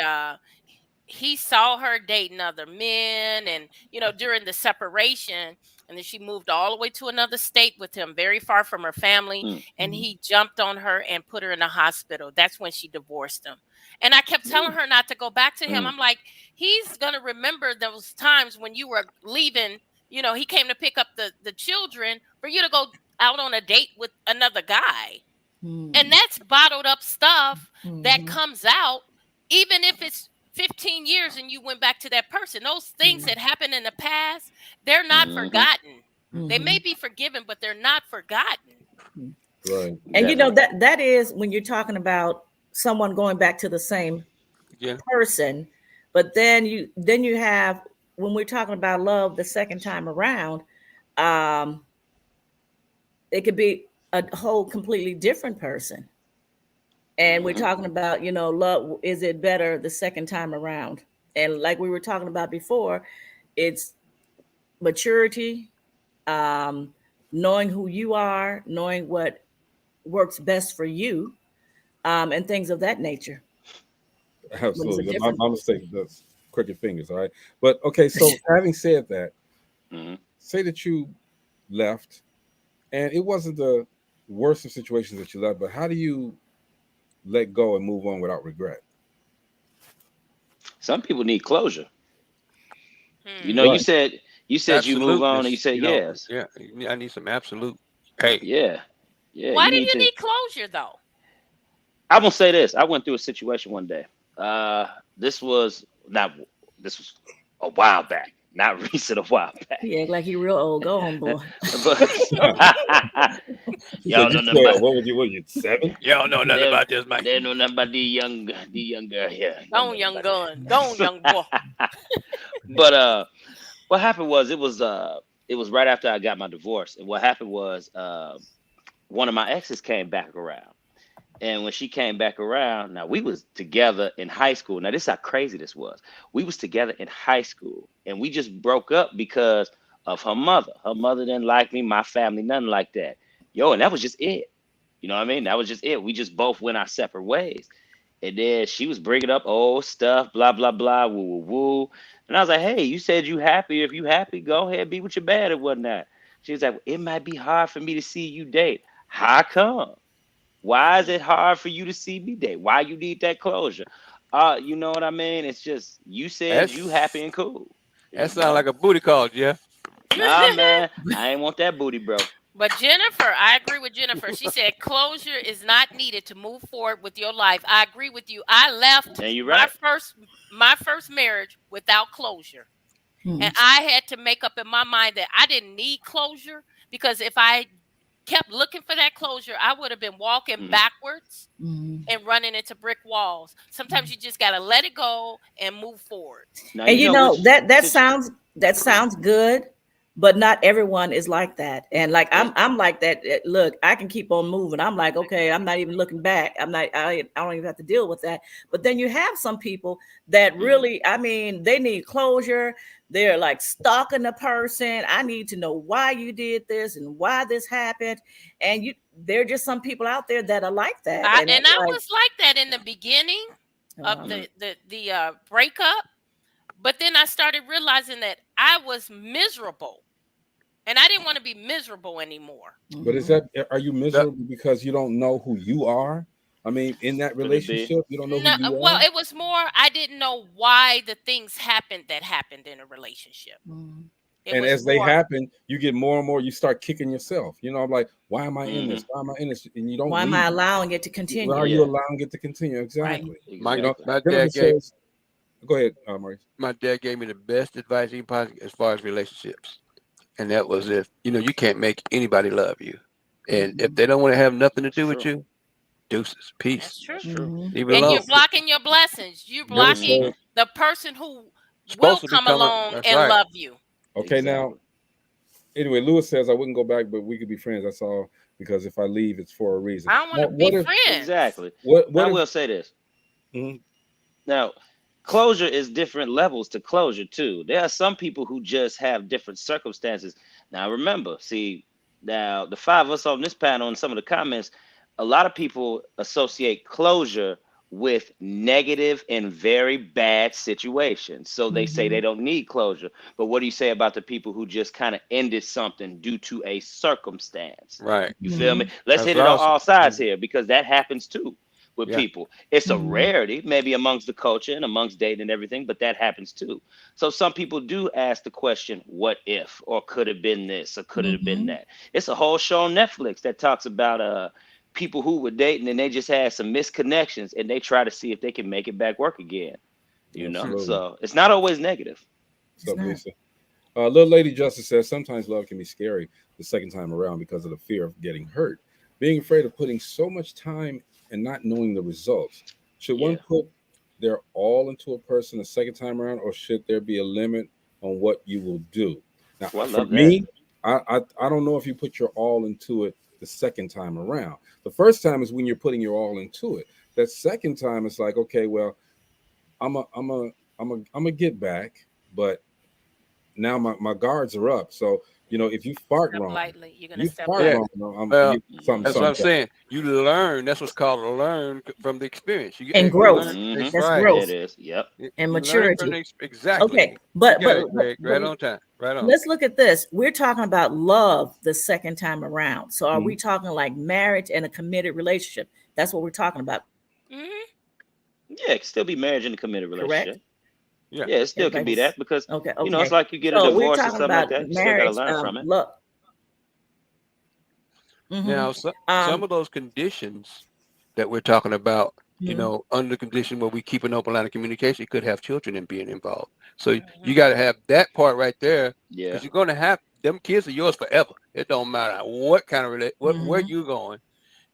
he saw her dating other men, and during the separation, and then she moved all the way to another state with him, very far from her family, and he jumped on her and put her in a hospital. That's when she divorced him. And I kept telling her not to go back to him. I'm like, he's gonna remember those times when you were leaving. He came to pick up the children for you to go out on a date with another guy. And that's bottled up stuff that comes out, even if it's 15 years and you went back to that person. Those things that happened in the past, they're not forgotten. They may be forgiven, but they're not forgotten. Right. And that is when you're talking about someone going back to the same person, but then you have, when we're talking about love the second time around, it could be a whole completely different person. And we're talking about, love, is it better the second time around? And like we were talking about before, it's maturity, knowing who you are, knowing what works best for you, and things of that nature. Absolutely. My mistake. That's crooked fingers. All right. But okay. So having said that, say that you left, and it wasn't the worst of situations that you left, but how do you let go and move on without regret? Some people need closure. Right. You said you move on, and you said yes. Yeah, I need some absolute. Hey. Yeah. Why do you need closure though? I'm gonna say this. I went through a situation one day. This was a while back, not recent. A while back. He act like he real old. Go on, boy. Y'all know nothing about. What were you 7? Y'all know nothing about this, Mike. They know nothing about the young girl here. Go on, young gun. Go on, young boy. But what happened was it was right after I got my divorce, and what happened was one of my exes came back around. And when she came back around, now we was together in high school. Now this is how crazy this was. We was together in high school, and we just broke up because of her mother. Her mother didn't like me, my family, nothing like that. And that was just it. You know what I mean? That was just it. We just both went our separate ways. And then she was bringing up old stuff, blah, blah, blah, woo, woo, woo. And I was like, hey, you said you happy. If you happy, go ahead, be with your bad and whatnot. She was like, it might be hard for me to see you date. How come? Why is it hard for you to see me date? Why you need that closure? You know what I mean? It's just, you said you happy and cool. That sounds like a booty call, Jeff. Nah, man, I ain't want that booty, bro. But Jennifer, I agree with Jennifer. She said closure is not needed to move forward with your life. I agree with you. I left my first marriage without closure. And I had to make up in my mind that I didn't need closure, because if I kept looking for that closure, I would have been walking backwards and running into brick walls. Sometimes you just got to let it go and move forward. Now, and that sounds good, but not everyone is like that. And like I'm like that. Look, I can keep on moving. I'm like, okay, I'm not even looking back. I don't even have to deal with that. But then you have some people that really, they need closure. They're like stalking the person. I need to know why you did this and why this happened. And there are just some people out there that are like that. I was like that in the beginning of the breakup. But then I started realizing that I was miserable. And I didn't want to be miserable anymore. But are you miserable because you don't know who you are? I mean, in that relationship, you don't know who you are? Well, it was more, I didn't know why the things happened in a relationship. And as they happen, you get more and more, you start kicking yourself. I'm like, why am I in this? Why am I in this? And you don't. Why am I allowing it to continue? Why are you allowing it to continue? Exactly. Right. My dad gave. Go ahead, Maurice. My dad gave me the best advice he possibly as far as relationships, and that was if you can't make anybody love you, and if they don't want to have nothing to do with you, deuces, peace. That's true. Leave it and alone. You're blocking your blessings. You're blocking the person who will come along and love you. Okay, now, anyway, Lewis says I wouldn't go back, but we could be friends. That's all. because if I leave, it's for a reason. I don't want to Now, be what if friends. Exactly. what I if will say this. Mhm. Now, closure is different levels to closure too. There are some people who just have different circumstances. Now, remember, see, now the five of us on this panel and some of the comments, a lot of people associate closure with negative and very bad situations. So they say they don't need closure. But what do you say about the people who just kind of ended something due to a circumstance? Right. You feel me? Mhm. Let's That's hit it on awesome. all sides here because that happens too with Yeah. people. It's a Mhm. rarity, maybe amongst the culture and amongst dating and everything, but that happens too. So some people do ask the question, what if, or could have been this, or could it have been Mhm. that? It's a whole show on Netflix that talks about people who were dating and they just had some misconnections and they try to see if they can make it back work again. You know, Absolutely. so it's not always negative. What's up, not. Lisa? Little Lady Justice says sometimes love can be scary the second time around because of the fear of getting hurt, being afraid of putting so much time and not knowing the results. Should Yeah. one put their all into a person the second time around, or should there be a limit on what you will do? Now, Well, I for love that. me, I don't know if you put your all into it the second time around. The first time is when you're putting your all into it. That second time is like, okay, well, I'm a get back, but now my guards are up. So if you fart Step wrong, lightly. You're gonna you step fart Yeah. wrong. lightly. Well, Something that's what I'm Mhm. something. saying. You learn. That's what's called a learn from the experience. And You growth. learn. Mhm. That's Right. There growth it is. Yep. and You learn from maturity. exactly. Okay, You but got but it, Greg. but Right on time. Right on. let's look at this. We're talking about love the second time around. So are we talking like marriage and a committed relationship? That's what we're talking about, Hmm. Yeah, it can still be marriage in a committed correct? relationship. Yeah. Yeah, it still can be Everybody's that because okay. it's Okay. like you get a So we're divorce or talking something like about that. You still got to marriage, learn from it. love. Now, some of those conditions that we're talking about, under the condition where we keep an open line of communication, you could have children and being involved. So you got to have that part right there Yeah. because you're going to have them kids are yours forever. It don't matter what kind of where you're going,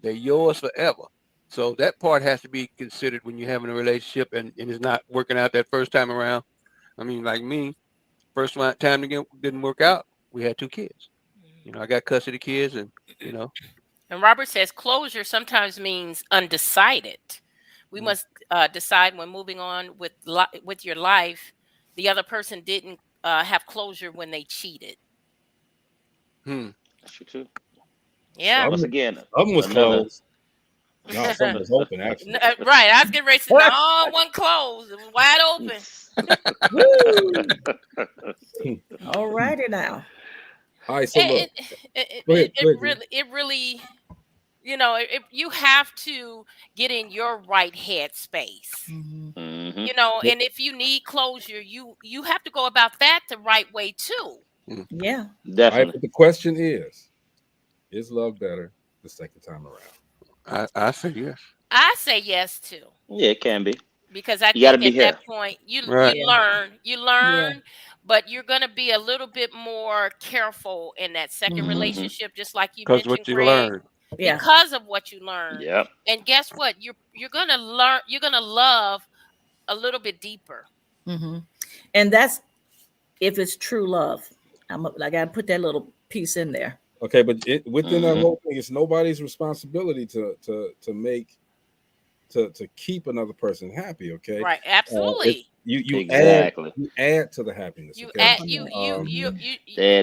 they're yours forever. So that part has to be considered when you're having a relationship and it's not working out that first time around. I mean, like me, first time again didn't work out. We had 2 kids. I got custody of the kids, and And Robert says closure sometimes means undecided. We must decide when moving on with your life. The other person didn't have closure when they cheated. That's true too. Yeah. Once again, Oven was another. closed. No, something was open actually. Right. I was getting ready to say, no, one closed. It was wide open. Woo! All righty now. All right, so look. Go ahead, It really, you have to get in your right head space. Mhm. Mhm. And if you need closure, you have to go about that the right way too. Yeah. All right, Definitely. but the question is love better the second time around? I say yes. I say yes too, Yeah, it can be. because I You got to think be at here. that point you Right. you learn, but you're gonna be a little bit more careful in that second Mhm. relationship, just like you Because mentioned, what you Greg, learn. Yeah. because of what you learned. Yep. And guess what? You're gonna learn. You're gonna love a little bit deeper. hmm And that's if it's true love. I got to put that little piece in there. Okay, but within that Mhm. whole thing, it's nobody's responsibility to keep another person happy. Okay, Right? it's Absolutely. you Exactly. add to the happiness. You Okay, add There it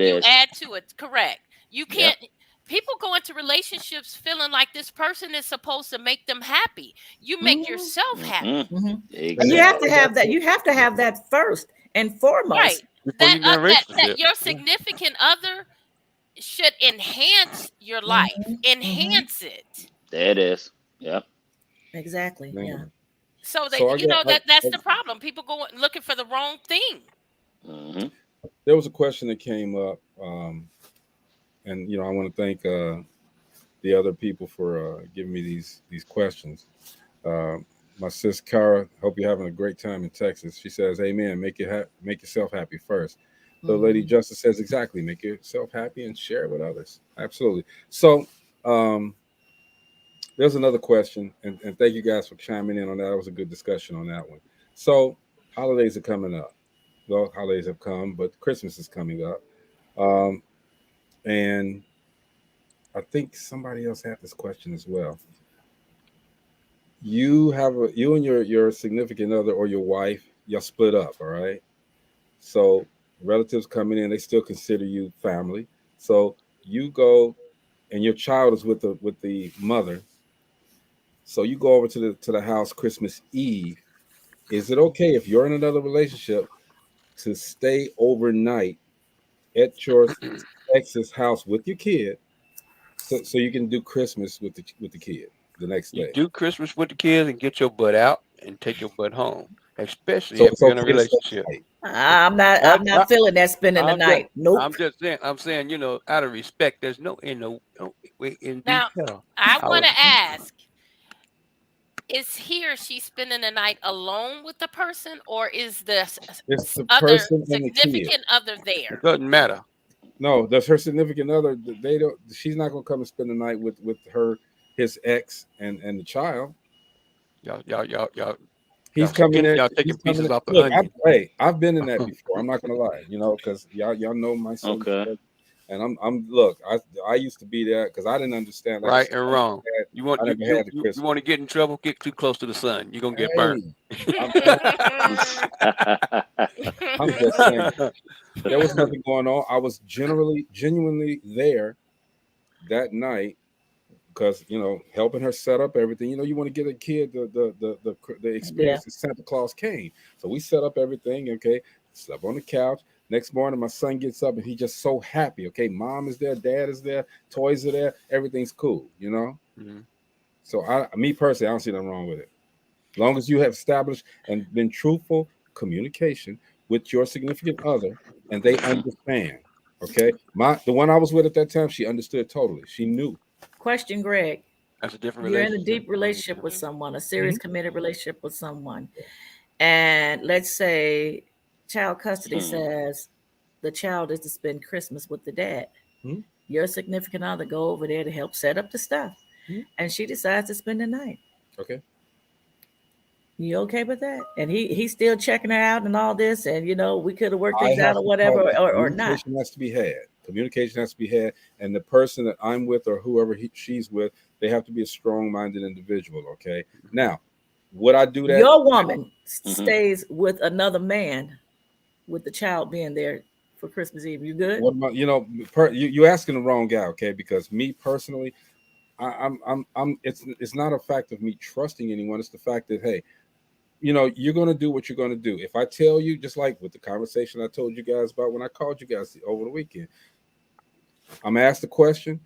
you is. add to it. Correct. You Yep. can't. People go into relationships feeling like this person is supposed to make them happy. You make Mhm. yourself happy. And Exactly. you have to have that. You have to have that first and foremost. Right. Before you get in a That relationship. your significant other should enhance your life. Enhance it. There it is. Yep. Exactly. man. Yeah. So that So that's the problem. People go looking for the wrong thing. Mhm. there was a question that came up, and I want to thank the other people for giving me these questions. My sis Cara, hope you're having a great time in Texas. She says, "Amen. Make yourself happy first." The Lady Justice says, "Exactly. Make yourself happy and share it with others." Absolutely. So there's another question, and thank you guys for chiming in on that. That was a good discussion on that one. So holidays are coming up. Well, holidays have come, but Christmas is coming up, and I think somebody else had this question as well. You and your significant other or your wife, y'all split up, all right? So relatives coming in, they still consider you family. So you go and your child is with the mother. So you go over to the house Christmas Eve. Is it okay if you're in another relationship to stay overnight at your ex's house with your kid, so you can do Christmas with the kid the next You day? do Christmas with the kids and get your butt out and take your butt home, especially So if it's you're in a okay to stay relationship. overnight. I'm not. I, I'm I, not feeling that spending the I'm just, night. Nope. I'm just saying. I'm saying, out of respect, there's no way in Now, detail. I I want would. to ask, is he or she spending the night alone with the person, or is the It's the other person and the kid. significant other It there? doesn't matter. No, that's her significant other. They don't. She's not gonna come and spend the night with his ex and the child. Y'all He's coming in. Y'all He's taking coming pieces in. off the Look, onion. I've been in that before. I'm not gonna lie, because y'all know my son. Okay. And I'm look. I used to be there because I didn't understand. Like I Right said, and wrong. You want I you never you had the you, you Christmas. want to get in trouble? Get too close to the sun. You're gonna get burnt. Hey, I'm just saying there was nothing going on. I was genuinely there that night because helping her set up everything. You want to get a kid the Yeah. experience that Santa Claus came. So we set up everything. Okay, slept on the couch. Next morning, my son gets up and he's just so happy. Okay, mom is there, dad is there, toys are there, everything's cool. Mhm. So me personally, I don't see nothing wrong with it. As long as you have established and been truthful communication with your significant other, and they understand. Okay, the one I was with at that time, she understood totally. She knew. Question, Greg. That's a different You're in a relationship. deep relationship with someone, a serious Mhm. committed relationship with someone, and let's say child custody says the child is to spend Christmas with the dad. Mhm. Your significant other go over there to help set up the stuff, Mhm. and she decides to spend the night. Okay. You okay with that? And he's still checking her out and all this, and we could have worked I things out have or to tell whatever, you, or not. communication has to be had. Communication has to be had, and the person that I'm with or whoever she's with, they have to be a strong-minded individual. Okay. Now, would I do that? Your woman Mhm. stays with another man with the child being there for Christmas Eve. You good? What about you asking the wrong guy? Okay, because me personally, I'm. It's not a fact of me trusting anyone. It's the fact that hey, you're going to do what you're going to do. If I tell you, just like with the conversation I told you guys about when I called you guys over the weekend, I'm gonna ask the question.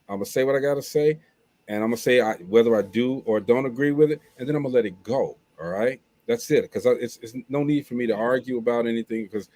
I'm gonna say what I gotta say, and I'm gonna say whether I do or don't agree with it, and then I'm gonna let it go. All right, that's it. Because it's no need for me to argue about anything because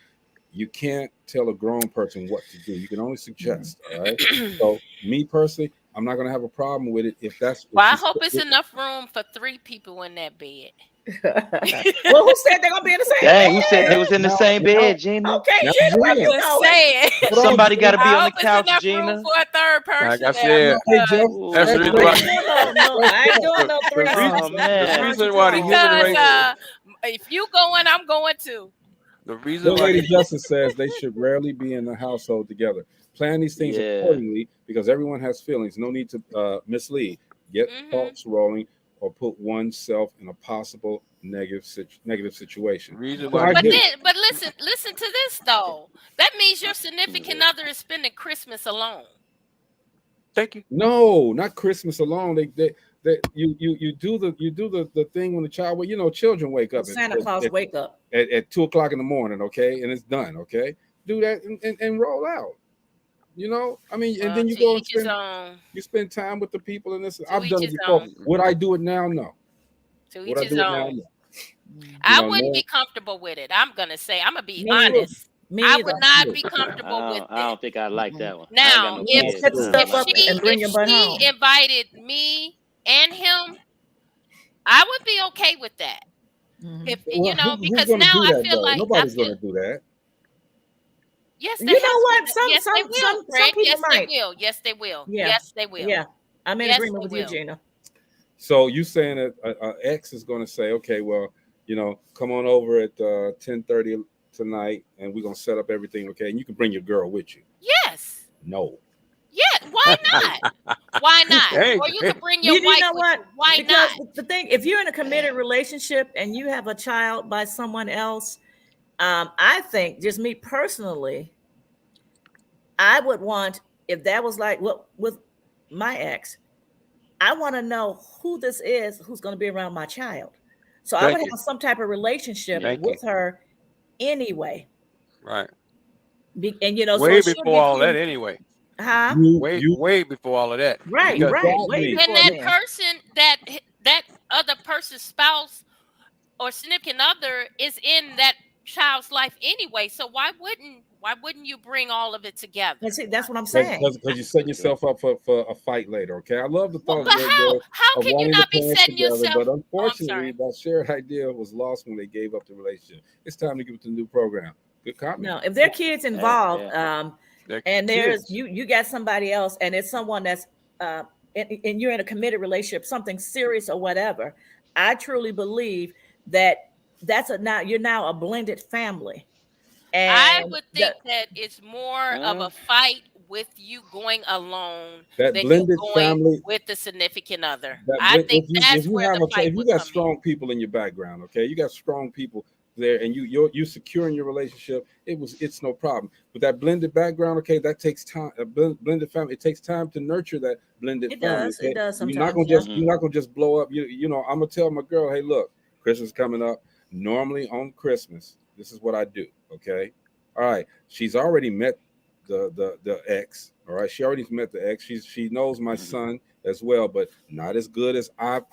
you can't tell a grown person what to do. You can only suggest. All right. So me personally, I'm not gonna have a problem with it if Well, I she's. hope it's enough room for 3 people in that bed. Well, who said they're gonna be in the same Dang, who said bed? they was in the Now, same now, bed, Gina? Okay, now, Gina, where Gina, you Just going? saying. hold on, Somebody got to Gina. be I on the hope it's couch, enough room Gina. for a third Like person I there said, Hey, because Jeff, that's the scratch reason I why. ain't that. doing no, I ain't doing no The reason, Oh threesomes. the man. reason why the Wrong. human because race, if you going, I'm going too. the reason Good why Lady the Justice says they should rarely be in the household together. Plan these things Yeah. accordingly because everyone has feelings. No need to mislead. Get Hmm. thoughts rolling or put oneself in a possible negative situation. reason So why I the But get human. it. then, but listen to this though. That means your significant other is spending Christmas alone. Thank you. No, not Christmas alone. You do the thing when the child, well, children wake When up Santa Claus wake up. at 2 o'clock in the morning, okay, and it's done, okay. Do that and roll out. I mean, and Well, then you to go and each his spend own. time with the people in this. To I've each done it his before. own. Would I do it now? No. To Would each I his do it now? own. No. I wouldn't No. be comfortable with it. I'm gonna say, I'm gonna be Me either. honest. Me I either. would not Look, be comfortable with I it. don't think I like Mm-mm. that one. I ain't got Now, no You kids, set but the I don't if stuff like up that. she and bring if your butt she home. invited me and him, I would be okay with that. Mhm. If well, who's because going to now do I that feel though? like Nobody's going to do that. yes, they You have know to. what? Yes, they will, Some Greg. people Yes, they might. will. Yes, they will. Yeah. Yes, they will. Yeah. I'm in Yes, agreement they with you, will. Gina. So you saying that a ex is going to say, okay, well, come on over at 10:30 tonight, and we're going to set up everything, okay, and you can bring your girl with you. Yes. No. Yeah, why not? Why not? Hey, Or you could bring your You wife know with what? you. Why Because not? the thing, if you're in a committed relationship and you have a child by someone else, I think, just me personally, I would want, if that was like what with my ex, I want to know who this is who's going to be around my child. So I would thank you. have some type of relationship Yeah. Thank you. with her anyway. Right. And you know, so Way she'll before give all that, him, anyway. huh? Way before all of that. Right, Because right, got way me. And before that then. person, that other person's spouse or significant other is in that child's life anyway. So why wouldn't you bring all of it together? And see, that's what I'm saying. Because you're setting yourself up for a fight later. Okay, I love the Well, thought but how of can you wanting the not be parents setting together, yourself? but Oh, I'm unfortunately, sorry. that shared idea was lost when they gave up the relationship. It's time to give it to the new program. Good comment. No, if there are kids involved, they're and there's kids. you got somebody else, and it's someone that's and you're in a committed relationship, something serious or whatever, I truly believe that now you're now a blended family. I And would think that it's more of a fight with you going alone That than you blended going family. with the significant other. That I think if that's you where have the fight if you would got come in. strong people in your background, okay, you got strong people there, and you securing your relationship, it's no problem. But that blended background, okay, that takes time. A blended family, it takes time to nurture that blended family. it Okay, does you're not sometimes, gonna yeah. you're not gonna just blow up. You know, I'm gonna tell my girl, hey, look, Christmas coming up. Normally on Christmas, this is what I do. Okay, all right. She's already met the ex. All right, she already met the ex. She knows my son as well, but not as good as I've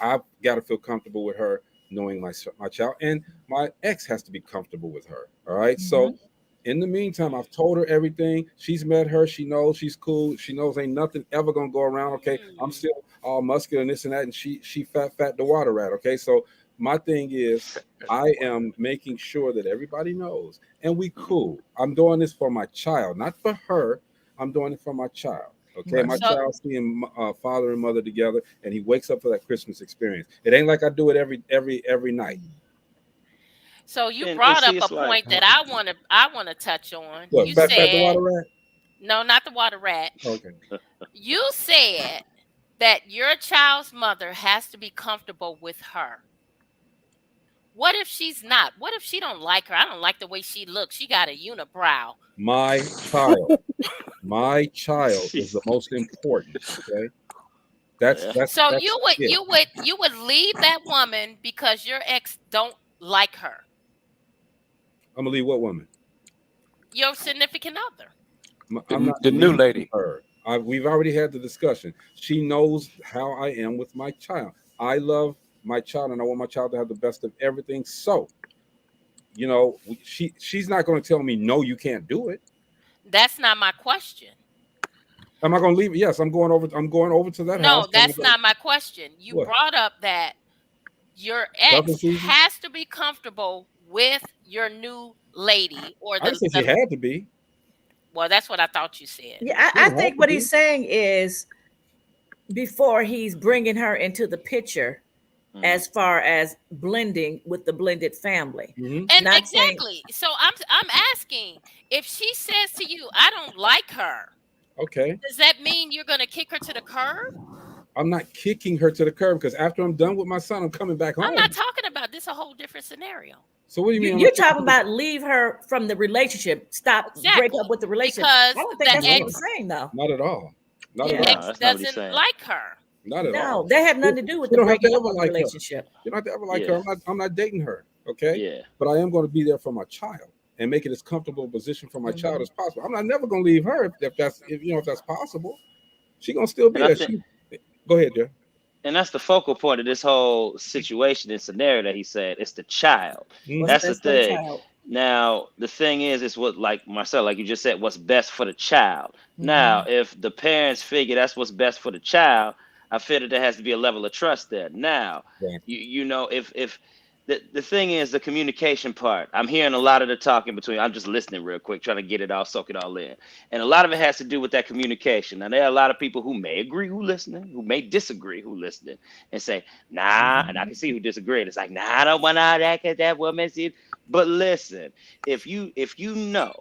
got to feel comfortable with her knowing my child, and my ex has to be comfortable with her. All right, so Mhm. in the meantime, I've told her everything. She's met her. She knows she's cool. She knows ain't nothing ever gonna go around. Okay, I'm still all muscular and this and that, and she fat the water rat. Okay, so my thing is, I am making sure that everybody knows, and we cool. I'm doing this for my child, not for her. I'm doing it for my child. Okay, Right. my So child seeing father and mother together, and he wakes up for that Christmas experience. It ain't like I do it every night. so you And brought up see, a it's like, point that I wanna touch on. What You fat the said water rat? no, not the water rat. Okay. You said that your child's mother has to be comfortable with her. What if she's not? What if she don't like her? I don't like the way she looks. She got a unibrow. My child. My child is the jeez. most important. Okay, that's Yeah. that's So that's it. you would leave that woman because your ex don't like her, I'm gonna leave what woman? your significant other. I'm not The new leaving lady. her. We've already had the discussion. She knows how I am with my child. I love my child, and I want my child to have the best of everything. So, she's not going to tell me no, you can't do it. That's not my question. Am I going to leave it? Yes, I'm going over. I'm going over to that house. No, that's not my question. You What? brought up that your Stuffing ex season? has to be comfortable with your new lady or I didn't say she had to be. well, that's what I thought you said. Yeah, She I don't have think to what be. he's saying is before he's bringing her into the picture, as far as blending with the blended family. Mhm. And Not saying exactly. So I'm asking, if she says to you, I don't like her, Okay. does that mean you're gonna kick her to the curb? I'm not kicking her to the curb because after I'm done with my son, I'm coming back I'm home. not talking about this, a whole different scenario. So what do you mean? I'm you're not kicking talking about leave her from the relationship, stop, break Exactly. up with the relationship. Because I don't think the that's what No. he's saying, though. Not at all. Not the at Yeah. all. ex that's not what he's doesn't saying. like her. Not at No, all. that had nothing to do with You the don't have to breaking up ever of the like her. relationship. You don't have to ever like Yeah. her. I'm not dating her. Okay. Yeah. But I am going to be there for my child and make it as comfortable a position for my child as possible. I'm not never going to leave her if that's possible. She's going to still be And I there. think, Go ahead, Jeff. and that's the focal point of this whole situation and scenario that he said. It's the child. What's That's the best for the thing. child? Now, the thing is, it's what, like Marcel, like you just said, what's best for the child. Now, if the parents figure that's what's best for the child, I feel that there has to be a level of trust there. Now, Yeah. you know, if the thing is the communication part. I'm hearing a lot of the talking between. I'm just listening real quick, trying to get it all, soak it all in, and a lot of it has to do with that communication. Now, there are a lot of people who may agree, who listening, who may disagree, who listening, and say, nah, and I can see who disagreed. It's like, nah, I don't want all that because that woman said. But listen, if you know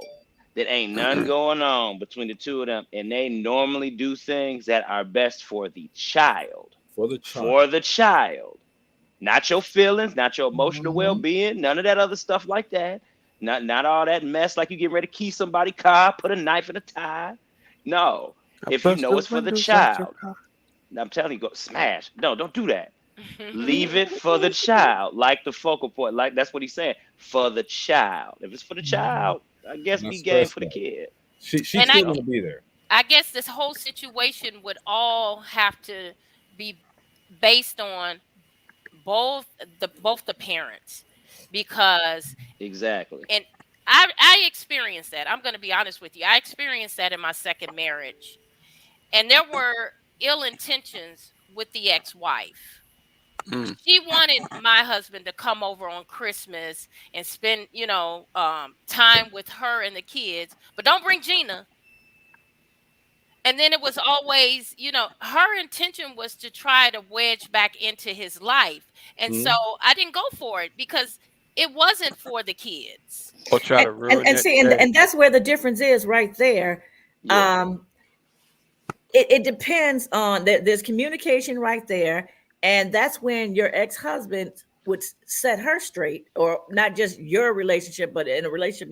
that ain't none going on between the two of them, and they normally do things that are best for the child. For the child. For the child. Not your feelings, not your emotional Mhm. well-being, none of that other stuff like that. Not all that mess like you get ready to key somebody's car, put a knife in a tie. No. If you know it's for the child. I'm telling you, go smash. No, don't do that. Leave it for the child, like the focal point. Like that's what he's saying. For the child. If it's for the child, I guess Not be game for the stressed kid. She's And still gonna be there. I guess this whole situation would all have to be based on both the parents, because Exactly. and I experienced that. I'm going to be honest with you. I experienced that in my second marriage, and there were ill intentions with the ex-wife. Mm. She wanted my husband to come over on Christmas and spend, time with her and the kids, but don't bring Gina. And then it was always, her intention was to try to wedge back into his life. And Mhm. so I didn't go for it because it wasn't for the kids. Or try to ruin And it. see, and that's where the difference is right there. Yeah. It depends on there's communication right there, and that's when your ex-husband would set her straight, or not just your relationship, but in a relationship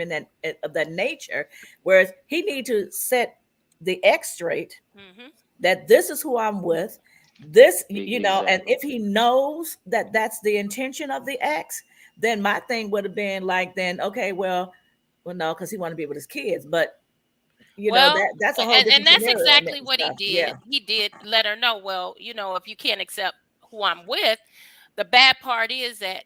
of that nature, whereas he need to set the ex straight, Hmm. that this is who I'm with, this, and Exactly. if he knows that that's the intention of the ex, then my thing would have been like, then okay, well no, because he want to be with his kids, but Well, that's a whole and different that's scenario and exactly what he stuff. did. Yeah. He did let her know, well, if you can't accept who I'm with, the bad part is that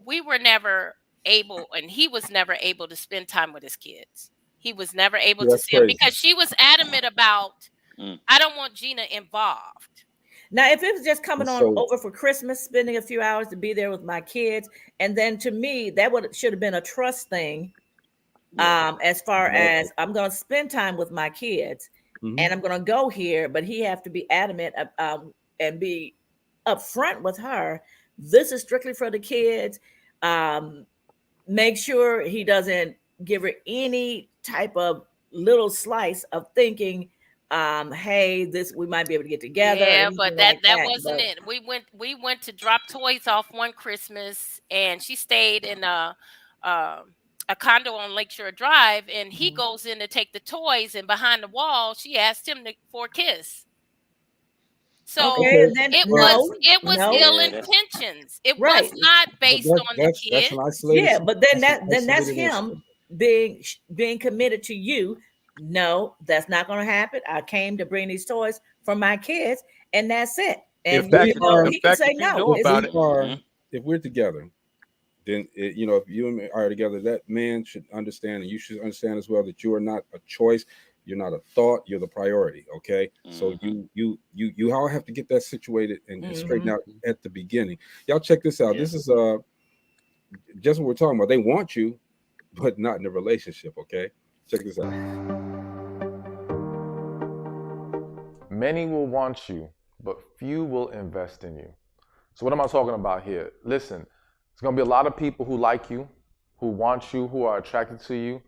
we were never able, and he was never able to spend time with his kids. He was never able to That's see them crazy. because she was adamant about, Mm. I don't want Gina involved. Now, if it was just coming And on so- over for Christmas, spending a few hours to be there with my kids, and then to me, that should have been a trust thing. Yeah. As far Exactly. as I'm going to spend time with my kids, Mhm. and I'm going to go here, but he have to be adamant and be upfront with her. This is strictly for the kids. Make sure he doesn't give her any type of little slice of thinking, hey, we might be able to get together. or Yeah, anything but like that that. wasn't But it. We went to drop toys off one Christmas, and she stayed in a condo on Lakeshore Drive, and he Mhm. goes in to take the toys, and behind the wall, she asked him for a kiss. So okay, and then it no, was no, ill Yeah, that's- intentions. It right. was not But based on the that's kid. an isolated. Yeah, but then that's an that's isolated him incident. being committed to you. No, that's not going to happen. I came to bring these toys for my kids, and that's it. And If we are- he can say if you no. know It's- about it. If we're together, then if you and me are together, that man should understand, and you should understand as well, that you are not a choice. You're not a thought. You're the priority. Okay. So you all have to get that situated and straighten out at the beginning. Y'all check this out. Yeah. This is just what we're talking about. They want you, but not in a relationship. Okay. Check this out. Many will want you, but few will invest in you. So what am I talking about here? Listen, there's going to be a lot of people who like you, who want you, who are attracted to you,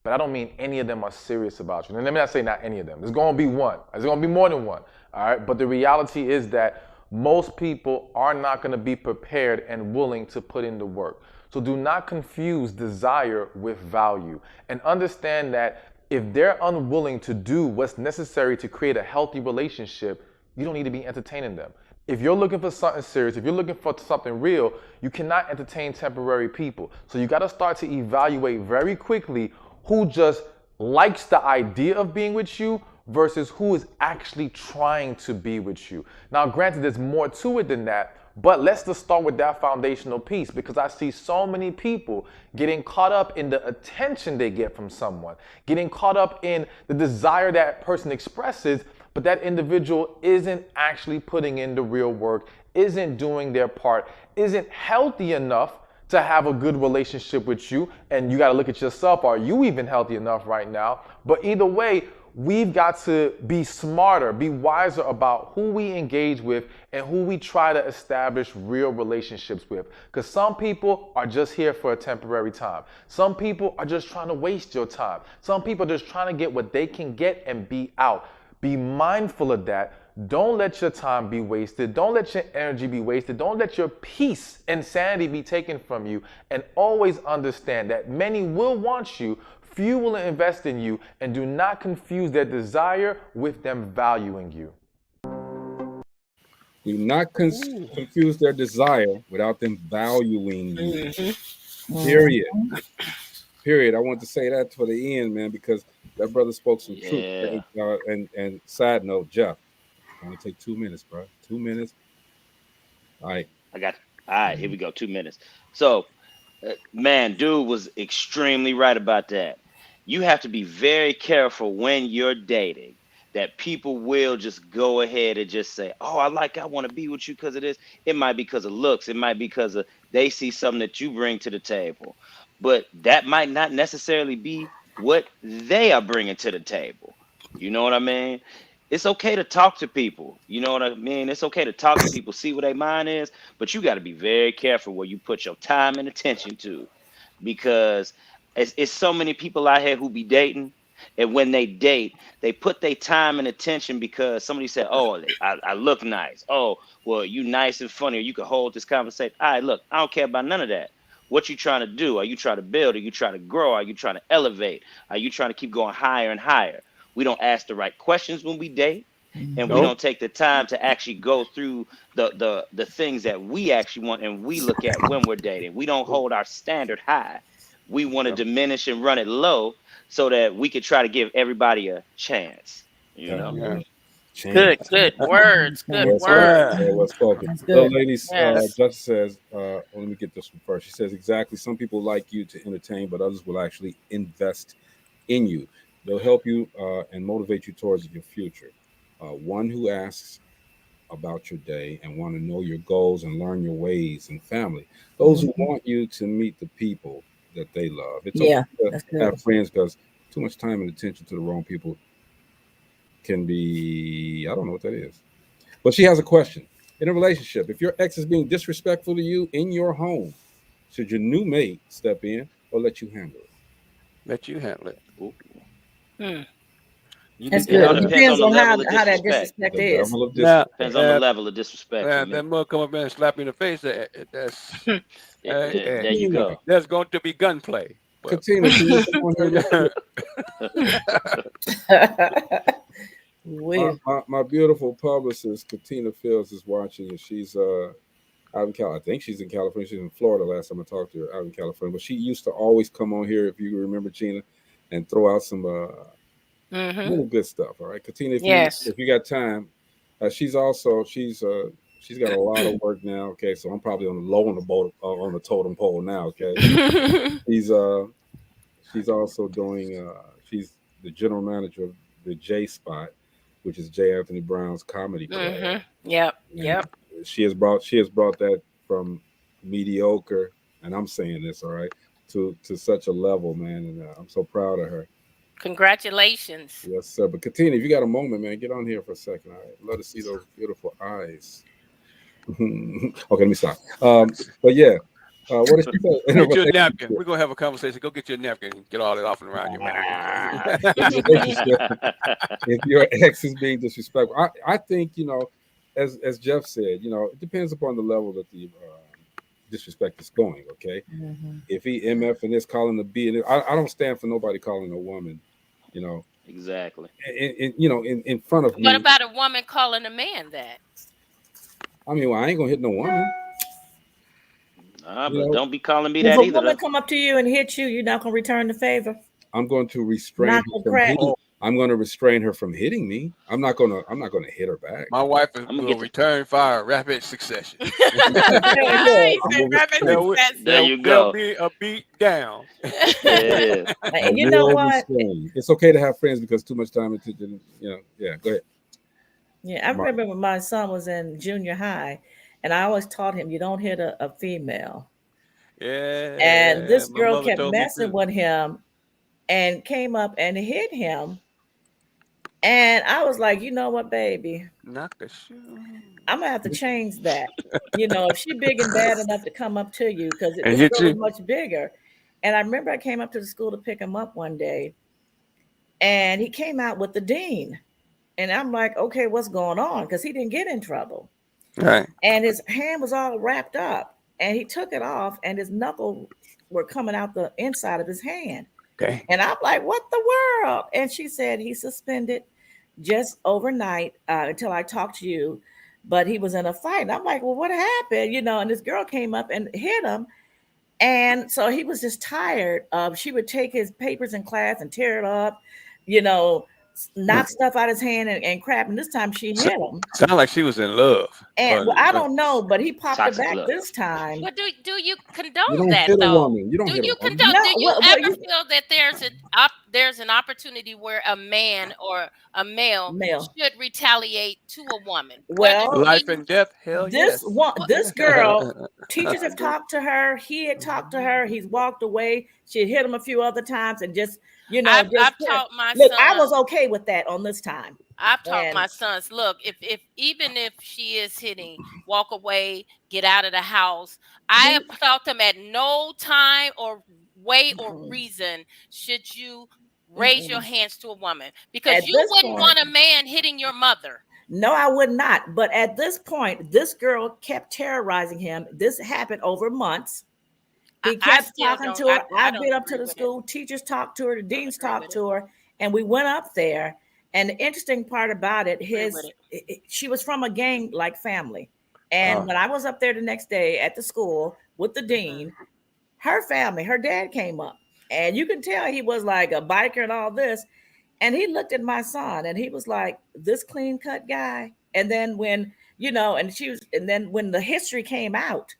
but I don't mean any of them are serious about you. And let me not say not any of them. There's going to be one. There's going to be more than one. All right. But the reality is that most people are not going to be prepared and willing to put in the work. So do not confuse desire with value, and understand that if they're unwilling to do what's necessary to create a healthy relationship, you don't need to be entertaining them. If you're looking for something serious, if you're looking for something real, you cannot entertain temporary people. So you got to start to evaluate very quickly who just likes the idea of being with you versus who is actually trying to be with you. Now, granted, there's more to it than that, but let's just start with that foundational piece, because I see so many people getting caught up in the attention they get from someone, getting caught up in the desire that person expresses, but that individual isn't actually putting in the real work, isn't doing their part, isn't healthy enough to have a good relationship with you. And you got to look at yourself. Are you even healthy enough right now? But either way, we've got to be smarter, be wiser about who we engage with and who we try to establish real relationships with. Because some people are just here for a temporary time. Some people are just trying to waste your time. Some people are just trying to get what they can get and be out. Be mindful of that. Don't let your time be wasted. Don't let your energy be wasted. Don't let your peace and sanity be taken from you. And always understand that many will want you, few will invest in you, and do not confuse their desire with them valuing you. Do not confuse their desire without them valuing you. Period. Period. I want to say that for the end, man, because that brother spoke some truth. And side note, Jeff, only take 2 minutes, bro. 2 minutes. All right. All right, here we go. 2 minutes. So, man, dude was extremely right about that. You have to be very careful when you're dating that people will just go ahead and just say, oh, I want to be with you because of this. It might be because of looks. It might be because of they see something that you bring to the table. But that might not necessarily be what they are bringing to the table. You know what I mean? It's okay to talk to people. You know what I mean? It's okay to talk to people, see what their mind is, but you got to be very careful where you put your time and attention to, because it's so many people out here who be dating, and when they date, they put their time and attention because somebody said, oh, I look nice. Oh, well, you nice and funny, or you can hold this conversation. All right, look, I don't care about none of that. What you trying to do? Are you trying to build? Are you trying to grow? Are you trying to elevate? Are you trying to keep going higher and higher? We don't ask the right questions when we date, and we don't take the time to actually go through the things that we actually want and we look at when we're dating. We don't hold our standard high. We want to diminish and run it low so that we could try to give everybody a chance. You know? Yeah. Good words. Good Yes, words. what's spoken. That's Well, good. ladies, Yes. Judge says, let me get this one first. She says, exactly. Some people like you to entertain, but others will actually invest in you. They'll help you and motivate you towards your future. One who asks about your day and want to know your goals and learn your ways and family. Those who want you to meet the people that they love. It's Yeah, okay that's to good. have friends, because too much time and attention to the wrong people can be, I don't know what that is. But she has a question. In a relationship, if your ex is being disrespectful to you in your home, should your new mate step in or let you handle it? Let you handle it. Hmm. That's It all good. It depends depends on the on level of how that disrespect. disrespect The is. level of Now, disrespect. Depends on the level of disrespect. For me. that mug come up there and slap you in the face. That's There you go. there's going to be gunplay. Well, Katina, can you come on here? My beautiful publicist, Katina Fields, is watching, and she's out in I think she's in California. She's in Florida last time I talked to her, out in California. But she used to always come on here, if you remember, Gina, and throw out some little good stuff. All right, Katina, if you got time, she's got a lot of work now. Okay, so I'm probably on the totem pole now. Okay, she's also doing she's the general manager of the J Spot, which is J. Anthony Brown's comedy club. Yep. She has brought that from mediocre, and I'm saying this, all right, to such a level, man, and I'm so proud of her. Congratulations. Yes, sir. But Katina, if you got a moment, man, get on here for a second. All right, let us see those beautiful eyes. Okay, let me stop. But yeah, what did she say? get you a napkin. We're gonna have a conversation. Go get you a napkin and get all that off and around your mouth. If your ex is being disrespectful, I think, as Jeff said, it depends upon the level that the disrespect is going. Okay, if he MF and is calling the B, and I don't stand for nobody calling a woman, Exactly. In front of me. What about a woman calling a man that? I mean, well, I ain't gonna hit no woman. But don't be calling me if that a either. woman come up to you and hit you, you're not gonna return the favor. I'm going to restrain her from hitting. I'm going to restrain her from hitting me. I'm not going to hit her back. My wife will return fire rapid succession. There you go. There'll be a beat down. And you know what? It's okay to have friends because too much time attention. Yeah, go ahead. Yeah, I remember when my son was in junior high, and I always taught him you don't hit a female. Yeah. And this girl kept messing with him and came up and hit him. And I was like, you know what, baby, Knock the shoe. I'm gonna have to change that. If she big and bad enough to come up to you, because And this hit girl was you. much bigger. And I remember I came up to the school to pick him up one day, and he came out with the dean. And I'm like, okay, what's going on? Because he didn't get in trouble. Right. And his hand was all wrapped up, and he took it off, and his knuckles were coming out the inside of his hand. Okay. And I'm like, what the world? And she said he suspended just overnight until I talked to you, but he was in a fight. And I'm like, well, what happened? And this girl came up and hit him. And so he was just tired of, she would take his papers in class and tear it up, knock stuff out his hand and crap. And this time she hit him. Sound like she was in love. And well, I don't know, but he popped it Toxic back love. this time. But do you You condone don't that hit a though? woman. You don't Do hit you a woman. condone? No, Do you well, ever you- feel that there's an opportunity where a man or a male should retaliate to a woman? Well, Life and death. Hell yes. This girl, teachers have talked to her. He had talked to her. He's walked away. She had hit him a few other times, and just I've taught my look. son. I was okay with that on this time. I've taught And- my sons, look, if even if she is hitting, walk away, get out of the house. I have taught them at no time or way or reason should you raise your hands to a woman, because At you this wouldn't point- want a man hitting your mother. No, I would not. But at this point, this girl kept terrorizing him. This happened over months. He kept still talking don't- to her. I I've don't been up to agree the with it. school. Teachers talked to her. The deans agree talked with to her. And we went up there. And the interesting part about it, she was from a gang-like family. And when I was up there the next day at the school with the dean, her family, her dad came up. And you can tell he was like a biker and all this. And he looked at my son and he was like, this clean-cut guy. And then when, and then when the history came out,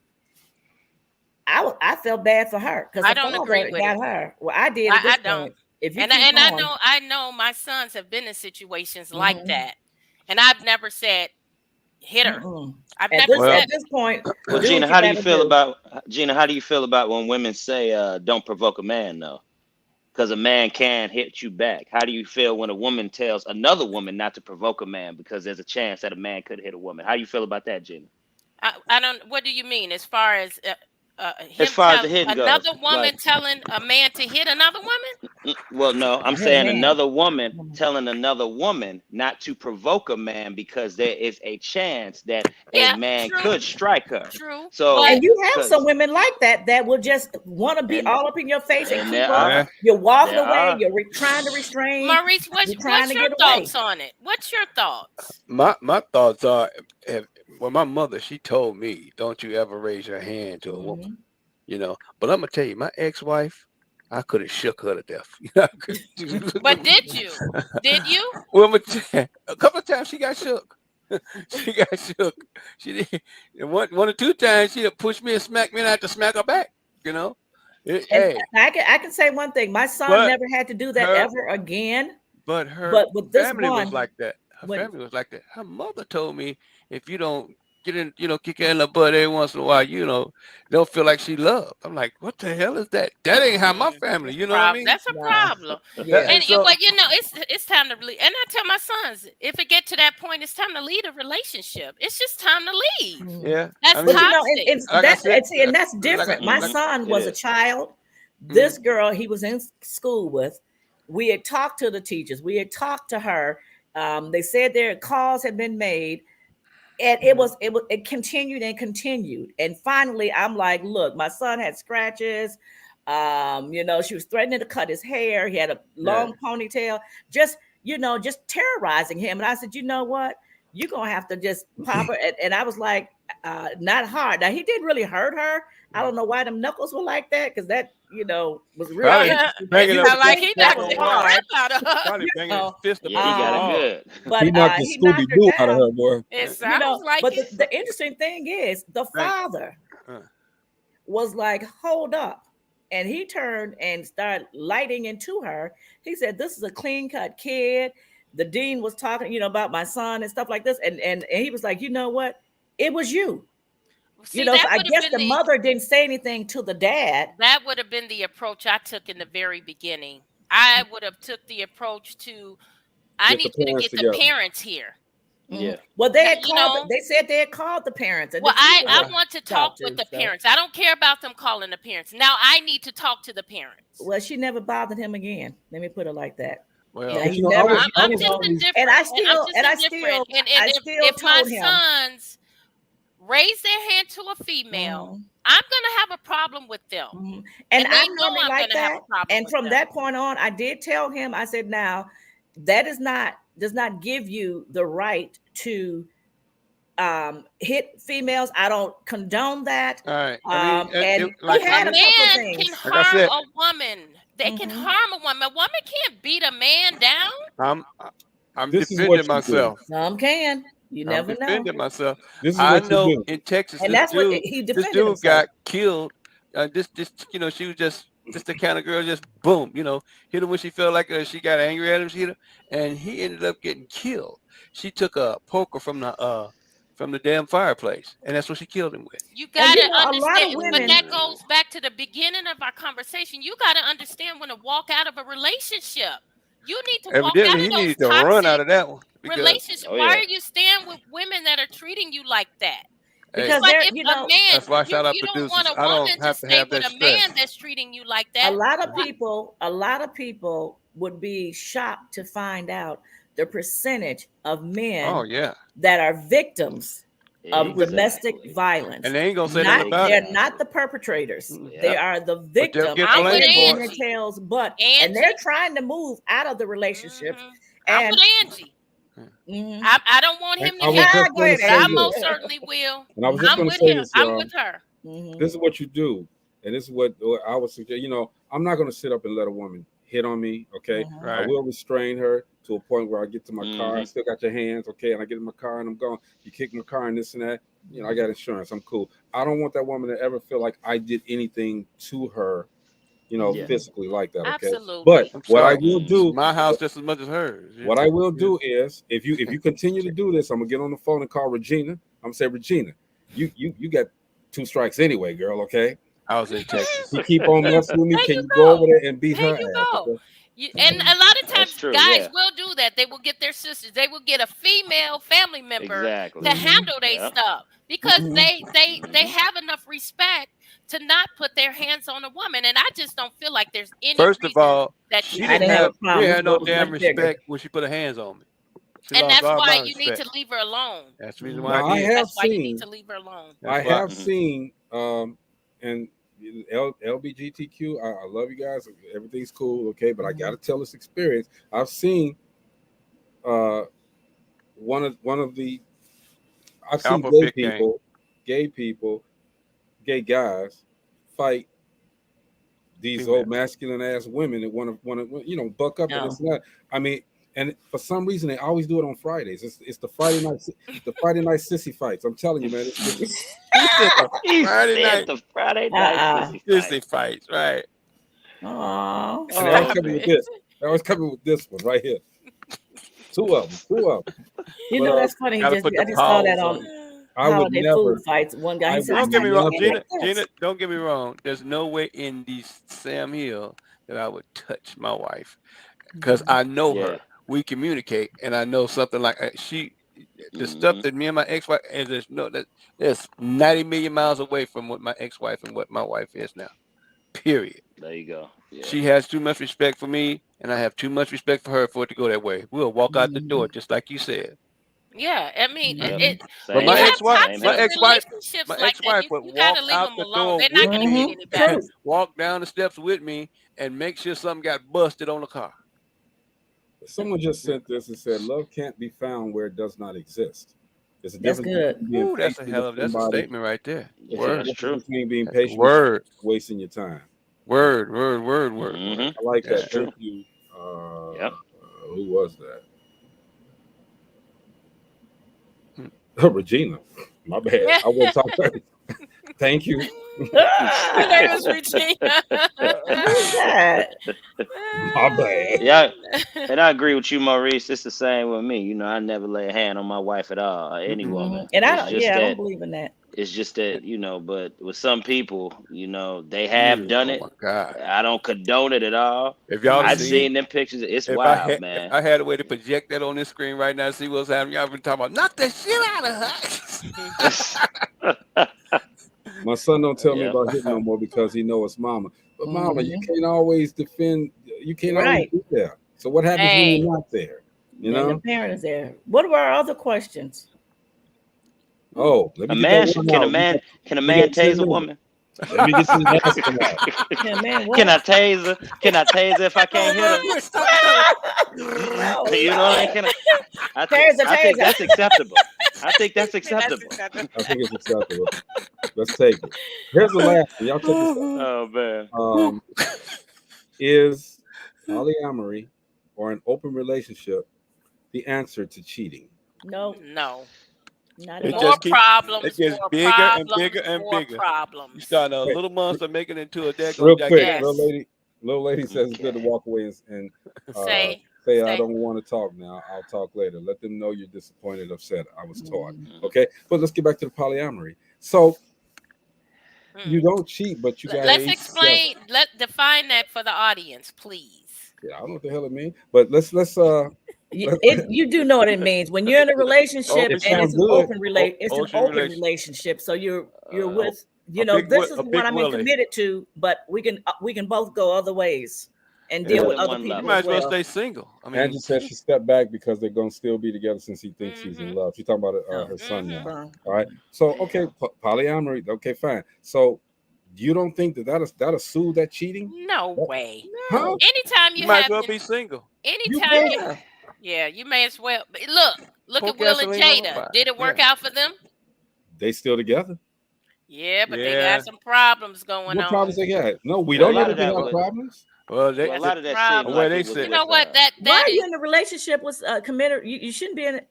I felt bad for her because I don't agree with got it. her. Well, I did. At this I don't. point. If you And keep going, I know my sons have been in situations like that, and I've never said hit her. I've at never this, said. at this point, Well, do Gina, what how do you gotta feel do. about when women say don't provoke a man though? Because a man can hit you back. How do you feel when a woman tells another woman not to provoke a man because there's a chance that a man could hit a woman? How do you feel about that, Gina? I don't. What do you mean as far as As far as the hitting goes, another woman like- telling a man to hit another woman? Well, no, I'm hit a saying man. another woman telling another woman not to provoke a man because there is a chance that Yeah, a man true. could strike her. True. So, But- And you have because- some women like that will just want to be And- all up in your face and and keep there on. are. You're walking There away. are. You're trying to restrain. Maurice, You're trying what's to your get away. thoughts on it? What's your thoughts? My thoughts are, my mother, she told me, don't you ever raise your hand to a woman, But I'm gonna tell you, my ex-wife, I could have shook her to death. But did you? Did you? Well, a couple of times she got shook. She got shook. She did. And one or two times she'd pushed me and smacked me, and I had to smack her back. Hey, I can say one thing. My son But never had to do that her- ever again. but her But with this family one, was like that. Her when- family was like that. Her mother told me, if you don't get in, kick her in the butt every once in a while, they'll feel like she loved. I'm like, what the hell is that? That ain't how my family, you know what I mean? That's a Nah. problem. Yeah. And so- but it's time to leave. And I tell my sons, if it get to that point, it's time to leave a relationship. It's just time to leave. Yeah. That's I But mean, toxic. and Like I that's said, and that's different. My son was a child. This girl he was in school with, we had talked to the teachers. We had talked to her. They said their calls had been made, and it continued and continued. And finally, I'm like, look, my son had scratches. She was threatening to cut his hair. He had a long ponytail. Just terrorizing him. And I said, you know what? You're gonna have to just pop her. And I was like, not hard. Now he did really hurt her. I don't know why them knuckles were like that, because that was really Probably interesting. banging It's up- not like he That knocked was the hard. crap out of her. Probably banging his fist up Yeah, he against got the it wall. good. But He knocked the he knocked her Scooby Doo out of down. her, boy. It sounds like but it. the interesting thing is the father was like, hold up. And he turned and started lighting into her. He said, this is a clean-cut kid. The dean was talking, about my son and stuff like this. And he was like, you know what? It was you. See, So that I would've guess been the mother didn't say anything to the dad. That would have been the approach I took in the very beginning. I would have took the approach to, I Get need the you to parents get together. the parents here. Yeah. Well, they Now, had you called. know, They said they had called the parents. And well, the two I were want to talk with the so- parents. I don't care about them calling the parents. Now I need to talk to the parents. Well, she never bothered him again. Let me put it like that. Well, Yeah, But he you know, never. I'm was just always, indifferent. And I I'm still, just and I indifferent. still, And I if, still if my told him. sons raise their hand to a female, I'm gonna have a problem with them. And they I'm know really I'm like gonna have that. a problem And with from them. that point on, I did tell him. I said, "Now, that does not give you the right to hit females. I don't condone that." all right. I mean, And like he had A a couple of man things. can Like I harm said- a woman. They can harm a woman. A woman can't beat a man down. I'm This is what defending you do. myself. Some can. You I'm never know. defending myself. This is I what you know do. in Texas, And this that's what dude, he this defended dude himself. got killed. This, you know, she was just the kind of girl, just boom, you know, hit her when she felt like she got angry at him, she hit her, and he ended up getting killed. She took a poker from the damn fireplace, and that's what she killed him with. You And gotta you know, a lot of understand, but women. that goes back to the beginning of our conversation. You gotta understand when to walk out of a relationship. You need to walk out Evidently, of he those needed to run out toxic of that one because relationships. Oh, Why yeah. are you staying with women that are treating you like that? hey, Because Like they're, if you a know, man, that's why I shout out you don't producers. want a I don't woman to have to stay have with that a man stress. that's treating you like a that. lot of people would be shocked to find out the percentage of men Oh yeah, that are victims of domestic Exactly. violence. and they ain't gonna say Not, nothing about they're it. not the perpetrators. Yep. They are the victims. get I'm with blamed for Putting it. Angie. their tails, and they're Angie. trying to move out of the relationship. I'm And with Angie. I don't want him to I was hit just her, going to but say I this. most certainly will. And I was just I'm going to with say him. this. I'm with her. This is what you do, and this is what I would suggest. You know, I'm not going to sit up and let a woman hit on me. Okay, I Right. will restrain her to a point where I get to my car. I Mhm. still got your hands, okay, and I get in my car and I'm gone. You kick my car and this and that. You know, I got insurance. I'm cool. I don't want that woman to ever feel like I did anything to her, you know, Yeah. physically like that. Okay, Absolutely. but I'm what I sorry. will do, It's my house just as much as hers. what I will do is, if you continue to do this, I'm gonna get on the phone and call Regina. I'm gonna say, Regina, you got 2 strikes anyway, girl. Okay. I was in Texas. You keep on messing with me. There Can you you go over go. there and beat There her you ass? go. Okay? And a lot of That's times true, guys yeah. will do that. They will get their sisters. They will get a female family member Exactly. to handle their Yep. stuff because they have enough respect to not put their hands on a woman. And I just don't feel like there's any First of reason all, that she you I didn't didn't have a have problem. she had no It was damn much bigger. respect when she put her hands on me. She and lost that's all why my you need respect. to leave her alone. That's the reason why Now, I I did. have That's why you seen, need to leave her alone. I That's why. have seen, and LBGTQ. I love you guys. Everything's cool, okay. But I got to tell this experience. I've seen one of the. I've seen Alpha Big Gang. gay guys fight these Female. old masculine ass women that want to you know buck up and this and that. I mean, and for some reason they always do it on Fridays. It's the Friday night sissy fights. I'm telling you, man. He Friday said night. the Friday night sissy Disney fight. fights, right? Oh, And they always coming with this. They always coming with this one right here. Two of them. you But, know that's funny. Gotta Just, put the I just saw that paws on I would holiday never. food fights. One guy I he said, would Don't get me wrong, never- Gina. Don't get me wrong. There's no way in these Sam Hill that I would touch my wife because I know Yeah. her. We communicate, and I know something like the stuff that me and my ex-wife, and there's 90 million miles away from what my ex-wife and what my wife is now. Period. There you go. Yeah. She has too much respect for me, and I have too much respect for her for it to go that way. We'll walk out the door just like you said. Yeah, I mean, Yep. But you my have ex-wife, toxic relationships my like ex-wife that. would You walk gotta leave out them the alone. door They're not with gonna me, get any better. True. walk down the steps with me, and make sure something got busted on the car. Someone just sent this and said, "Love can't be found where it does not exist." There's a That's difference good. between being Ooh, that's a patient hell with of that's a somebody. statement right there. Yeah, Word, that's true. Between being That's patient, word, wasting your time. word. Mhm. I like that. That's true. Thank you. Yep. Who was that? Regina. My bad. Yeah. I won't talk to her. Thank you. Her name was Regina. Who's that? My bad. Yeah, and I agree with you, Maurice. It's the same with me. You know, I never lay a hand on my wife at all, or any woman. And I It's don't, just I that don't believe in that. It's just that, you know, but with some people, you know, they have done Oh it. my God! I don't condone it at all. If y'all I've seen, seen them pictures. It's if wild, if man. I had a way to project that on this screen right now, see what's happening. Y'all been talking about knock the shit out of her. My son don't tell me Yeah. about hitting no more because he knows it's mama. But mama, you Mhm. can't always defend. You can't always Right. be there. So what happens when Hey. you're not there? You And the know? parent is there. What were our other questions? Oh, let A me get man that should, one out. can a We man got 10 tase a minutes. woman? Let me get this last one out. Yeah, man, what? Can I tase her? Can I tase her if I can't hit her? No, You know what I mean? Can I Taser, I think taser. that's acceptable. I think that's acceptable. I think it's acceptable. Let's take it. Here's the last one. Y'all check this out. Oh man. Is polyamory or an open relationship the answer to cheating? No, No. not It at More all. just keeps, problems, it gets more bigger and problems, bigger and more bigger. You problems. start a Wait, little monster making it into a real daggone quick, gigantic. Yes. little lady says it's good to Okay. walk away and Say, say I say. don't want to talk now. I'll talk later. Let them know you're disappointed, upset. I was taught. Mhm. Okay, but let's get back to the polyamory. So you Hmm. don't cheat, but you got Let's 8 explain. Let define that for the audience, please. Yeah, I don't know what the hell it means, but let's You do know what it means when you're in a relationship It and sounds it's an good. it's an Ocean open relation. relationship. So you're Uh, with A this big is what I'm Willie. committed to, but we can both go other ways and Yeah. deal more with than other one You people level. might as as well well. stay single. I mean, Angie said she stepped back because they're gonna still be together since he thinks he's in Mhm. love. She's talking about Oh, her son now. Mhm. All right. So okay, polyamory. Okay, fine. So you don't think that'll soothe that cheating? No way. Huh? Anytime you you might as have, well be single. You anytime you, can. yeah, you may as well. But look Pour at Will and gasoline on the Jada. fire. Did it work Yeah. out for them? They still together. Yeah, but they Yeah. got some problems going What on. problems they got? No, we Well, a don't know lot that of they that have was. problems. Well, they, Well, a Got lot some of that seemed problems. Well, like they it was said- You know with. what? Why That are you is. in a relationship with committed? You shouldn't be in.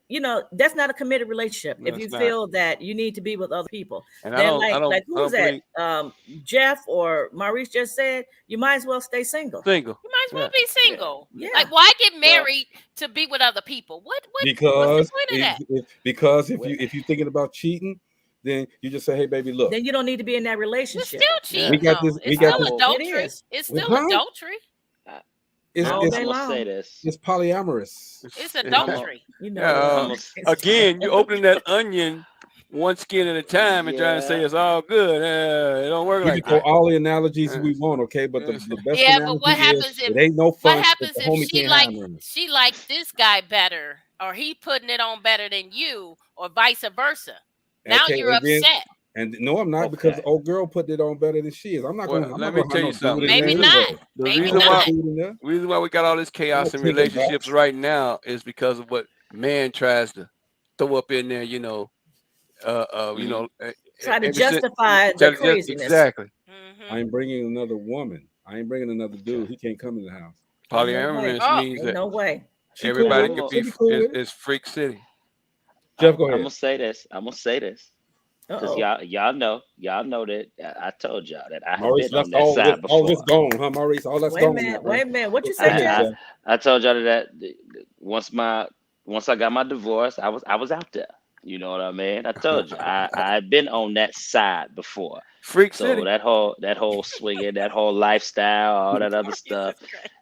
That's not a committed relationship. No, If you it's not. feel that you need to be with other people, And I then don't who was that? believe Jeff or Maurice just said you might as well stay single. single. You might as well Yeah. be Yeah. single. Yeah. Like, why get Well, married to be with other people? What's the Because point of that? if you're thinking about cheating, then you just say, hey baby, look, Then you don't need to be in that It's relationship. still Yeah. we cheating, got though. this. We It's got still this. adultery. is. It's Well, still huh? adultery. It's All I'm it's day gonna long. say this. it's polyamorous. It's I'm a, adultery. You know Yeah. what? Again, you opening that onion one skin at a time and trying to say yeah. it's all good. It don't work We like can quote that. all the analogies Yeah. we want, okay? But the best Yeah, but analogy what is happens if it ain't no fun if the homie she can't have none. liked this guy better, or he putting it on better than you, or vice versa? Now Okay, you're and then upset. and no, I'm not because the Okay. old girl put it on better than she is. I'm not Well, gonna. I'm let not me gonna tell have you no something. dude in Maybe there not. anyway. The Maybe reason I don't why not. put food in there. reason why we got all this chaos in Take it back. relationships right now is because of what man tries to throw up in there, you know, Try to ever since- justify the try to craziness. exactly. Mm-hmm. I ain't bringing another woman. I ain't bringing another dude. He can't come in the house. Ain't no way. Polyamorous Oh. means Ain't that no way. She cool everybody with could it. be She be cool with it. is freak city. Jeff, go I'm ahead. gonna say this. I'm gonna say this because Uh-oh. y'all know that I told y'all that I have Maurice been on left that all side all this before. gone, huh, Maurice? All that's Wait a gone minute. now. Wait a minute. What you Go say, ahead, Jeff? Jeff. I told y'all that once I got my divorce, I was out there. You know what I mean? I told you I've been on that side before. Freak So city. that whole swinging, that whole lifestyle, all that other stuff,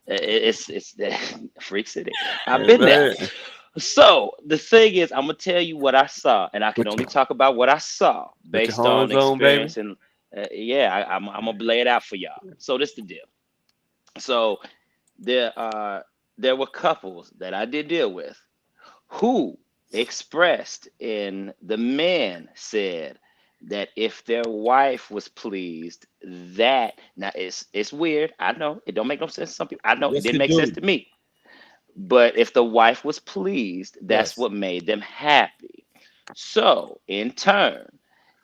it's freak city. I've been there. So the thing is, I'm gonna tell you what I saw, and I can Put only your- talk about what I saw Put your based on horns on, baby. experience. And I'm gonna lay it out for y'all. So this the deal. So there were couples that I did deal with who expressed, and the man said that if their wife was pleased, that now it's weird. I know it don't make no sense to some people. I know it Yes, didn't it make sense do. to me. But if the wife was pleased, that's Yes. what made them happy. So, in turn,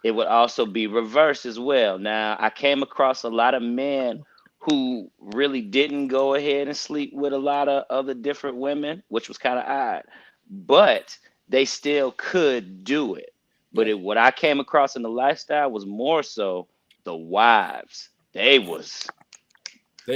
it would also be reversed as well. Now, I came across a lot of men who really didn't go ahead and sleep with a lot of other different women, which was kind of odd, but they still could do it. But what I came across in the lifestyle was more so the wives. They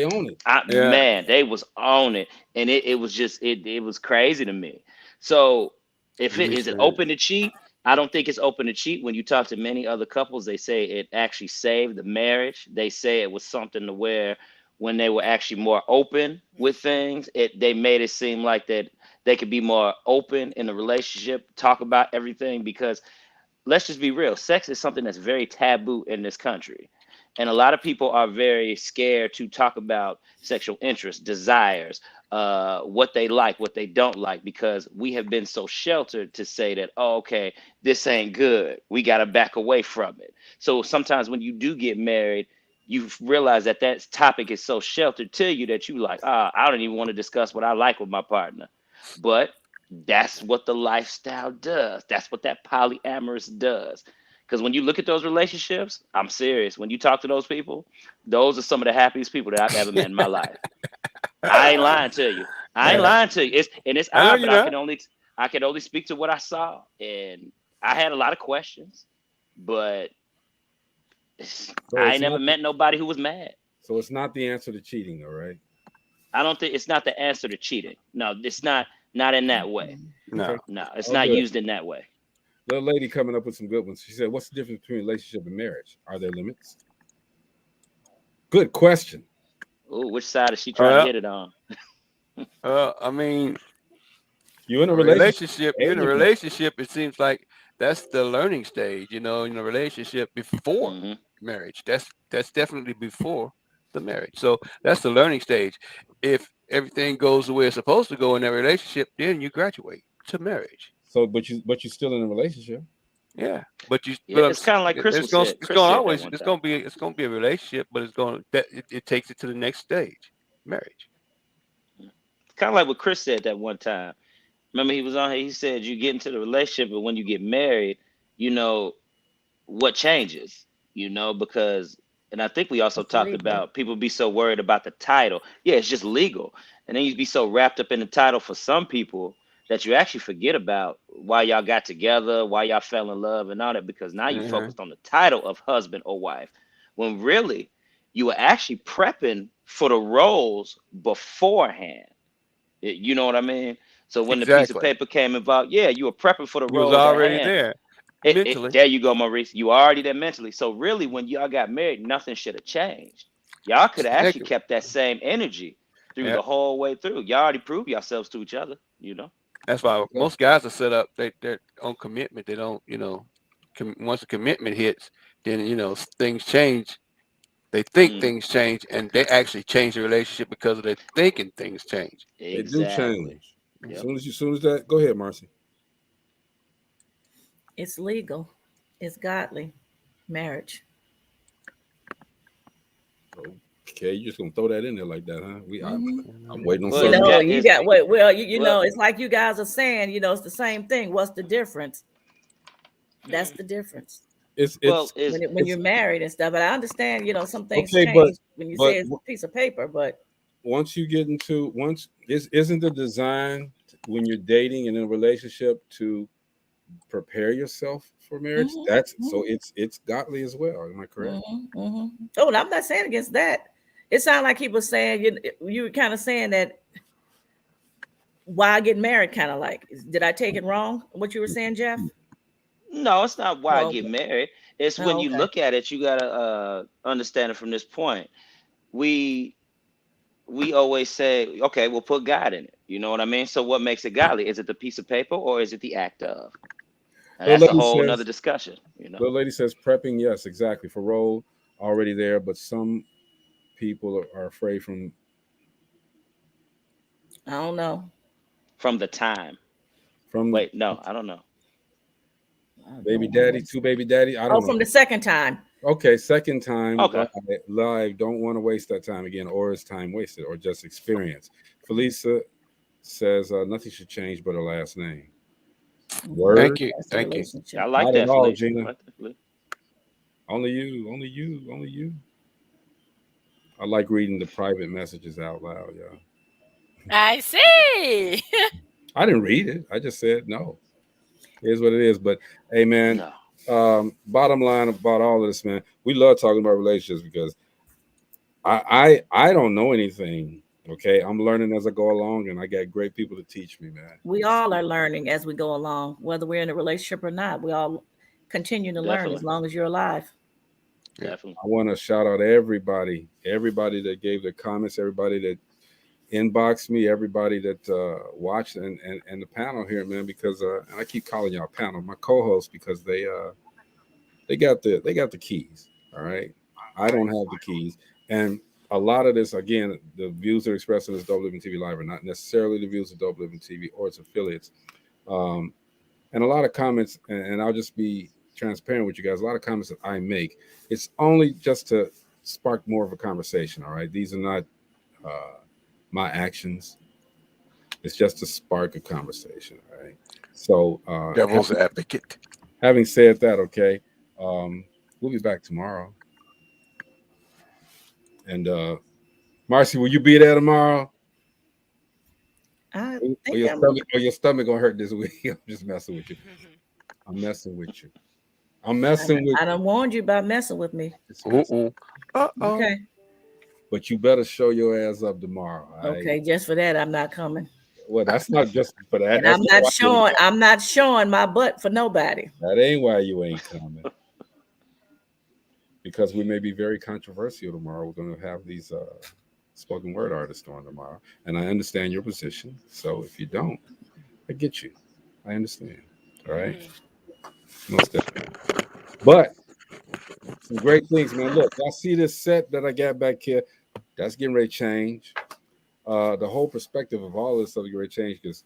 own it. Yeah. Man, they was on it, and it was just it was crazy to me. So if it is it open to cheat? I don't think it's open to cheat. When you talk to many other couples, they say it actually saved the marriage. They say it was something to where when they were actually more open with things, they made it seem like that they could be more open in the relationship, talk about everything, because let's just be real, sex is something that's very taboo in this country. And a lot of people are very scared to talk about sexual interests, desires, what they like, what they don't like, because we have been so sheltered to say that, oh, okay, this ain't good. We got to back away from it. So sometimes when you do get married, you realize that that topic is so sheltered to you that you like, I don't even want to discuss what I like with my partner. But that's what the lifestyle does. That's what that polyamorous does. Because when you look at those relationships, I'm serious. When you talk to those people, those are some of the happiest people that I've ever met in my life. I ain't lying to you. I ain't lying to you. It's I know odd, you're but not. I can only speak to what I saw, and I had a lot of questions, but I ain't never met nobody who was mad. So it's not the answer to cheating, though, right? I don't think it's not the answer to cheating. No, it's not in that way. No. Okay. No, it's Oh, not good. used in that way. Little lady coming up with some good ones. She said, "What's the difference between relationship and marriage? Are there limits?" Good question. Oh, which side is she trying to hit it on? I mean, You're in a relationship. You're in a and you're relationship. It seems like that's the learning stage. You know, in a relationship before marriage. That's definitely before the marriage. So that's the learning stage. If everything goes the way it's supposed to go in that relationship, then you graduate to marriage. So, but you're still in a relationship. Yeah, but you. Yeah, But it's kind of like Chris it's said. going Chris said that always. one It's time. going to be a relationship, but it takes it to the next stage, marriage. It's kind of like what Chris said that one time. Remember, he was on here. He said you get into the relationship, but when you get married, you know what changes. Because, and I think we also It's talked legal. about people be so worried about the title. Yeah, it's just legal, and then you be so wrapped up in the title for some people that you actually forget about why y'all got together, why y'all fell in love, and all that. Because now you focused on the title of husband or wife, when really you were actually prepping for the roles beforehand. You know what I mean? So when the piece of Exactly. paper came involved, yeah, you were prepping for the You was roles at already hand. there mentally. There you go, Maurice. You already there mentally. So really, when y'all got married, nothing should have changed. Y'all could have actually Exactly. kept that same energy through the whole way through. Y'all already proved yourselves to each other. That's why most guys are set up. They're on commitment. They don't, once the commitment hits, then things change. They think things change, and they actually change the relationship because of their thinking things change. They do Exactly. change. Yep. As soon as that, go ahead, Marcy. It's legal. It's godly. Marriage. Okay, you're just gonna throw that in there like that, huh? I'm waiting on Well, something. You got well, it's like you guys are saying, it's the same thing. What's the difference? That's the difference. When you're married and stuff. But I understand, some things change when you say it's a piece of paper, but once you get into isn't the design when you're dating and in a relationship to prepare yourself for marriage? So it's godly as well. Am I correct? Oh, I'm not saying against that. It sounded like he was saying you were kind of saying that why get married, kind of like. Did I take it wrong? What you were saying, Jeff? No, it's not why I get married. It's when you look at it, you gotta understand it from this point. We always say, okay, we'll put God in it. You know what I mean? So what makes it godly? Is it the piece of paper or is it the act of? And that's a whole nother discussion. The lady says prepping, yes, exactly, for role already there, but some people are afraid from. I don't know. From the time. Wait, no, I don't know. Baby daddy, two baby daddy. I don't know. From the second time. Okay, second time. Okay. Live. Don't want to waste that time again, or is time wasted, or just experience. Felisa says nothing should change but her last name. Word. Thank you. Thank you. I like that, all, Felisa. Gina. Only you. I like reading the private messages out loud, y'all. I see. I didn't read it. I just said no. Here's what it is. But hey, man, bottom line about all of this, man, we love talking about relationships because I don't know anything Okay, I'm learning as I go along, and I got great people to teach me, man. We all are learning as we go along, whether we're in a relationship or not. We all continue to learn as Definitely. long as you're alive. Definitely. I want to shout out everybody that gave their comments, everybody that inboxed me, everybody that watched, and the panel here, man. Because and I keep calling y'all panel, my co-hosts, because they got the keys. All right, I don't have the keys, and a lot of this, again, the views that are expressed in this Dope Living TV live are not necessarily the views of Dope Living TV or its affiliates. And a lot of comments, and I'll just be transparent with you guys. A lot of comments that I make, it's only just to spark more of a conversation. All right, these are not my actions. It's just to spark a conversation. All right. So, Devil's advocate. having said that, okay, we'll be back tomorrow. And Marcy, will you be there tomorrow? I Or think your stomach gonna hurt this week? I'm just messing with you. I'm messing with you. I'm messing with I you. done warned you about messing with me. Just messing. Okay. But you better show your ass up tomorrow. All right? Okay, just for that, I'm not coming. Well, that's not just for that. And That's I'm not showing my butt for nobody. That ain't why you ain't coming. Because we may be very controversial tomorrow. We're going to have these spoken word artists on tomorrow, and I understand your position. So if you don't, I get you. I understand. All right, most definitely. But some great things, man. Look, y'all see this set that I got back here? That's getting ready to change. The whole perspective of all this stuff is going to change because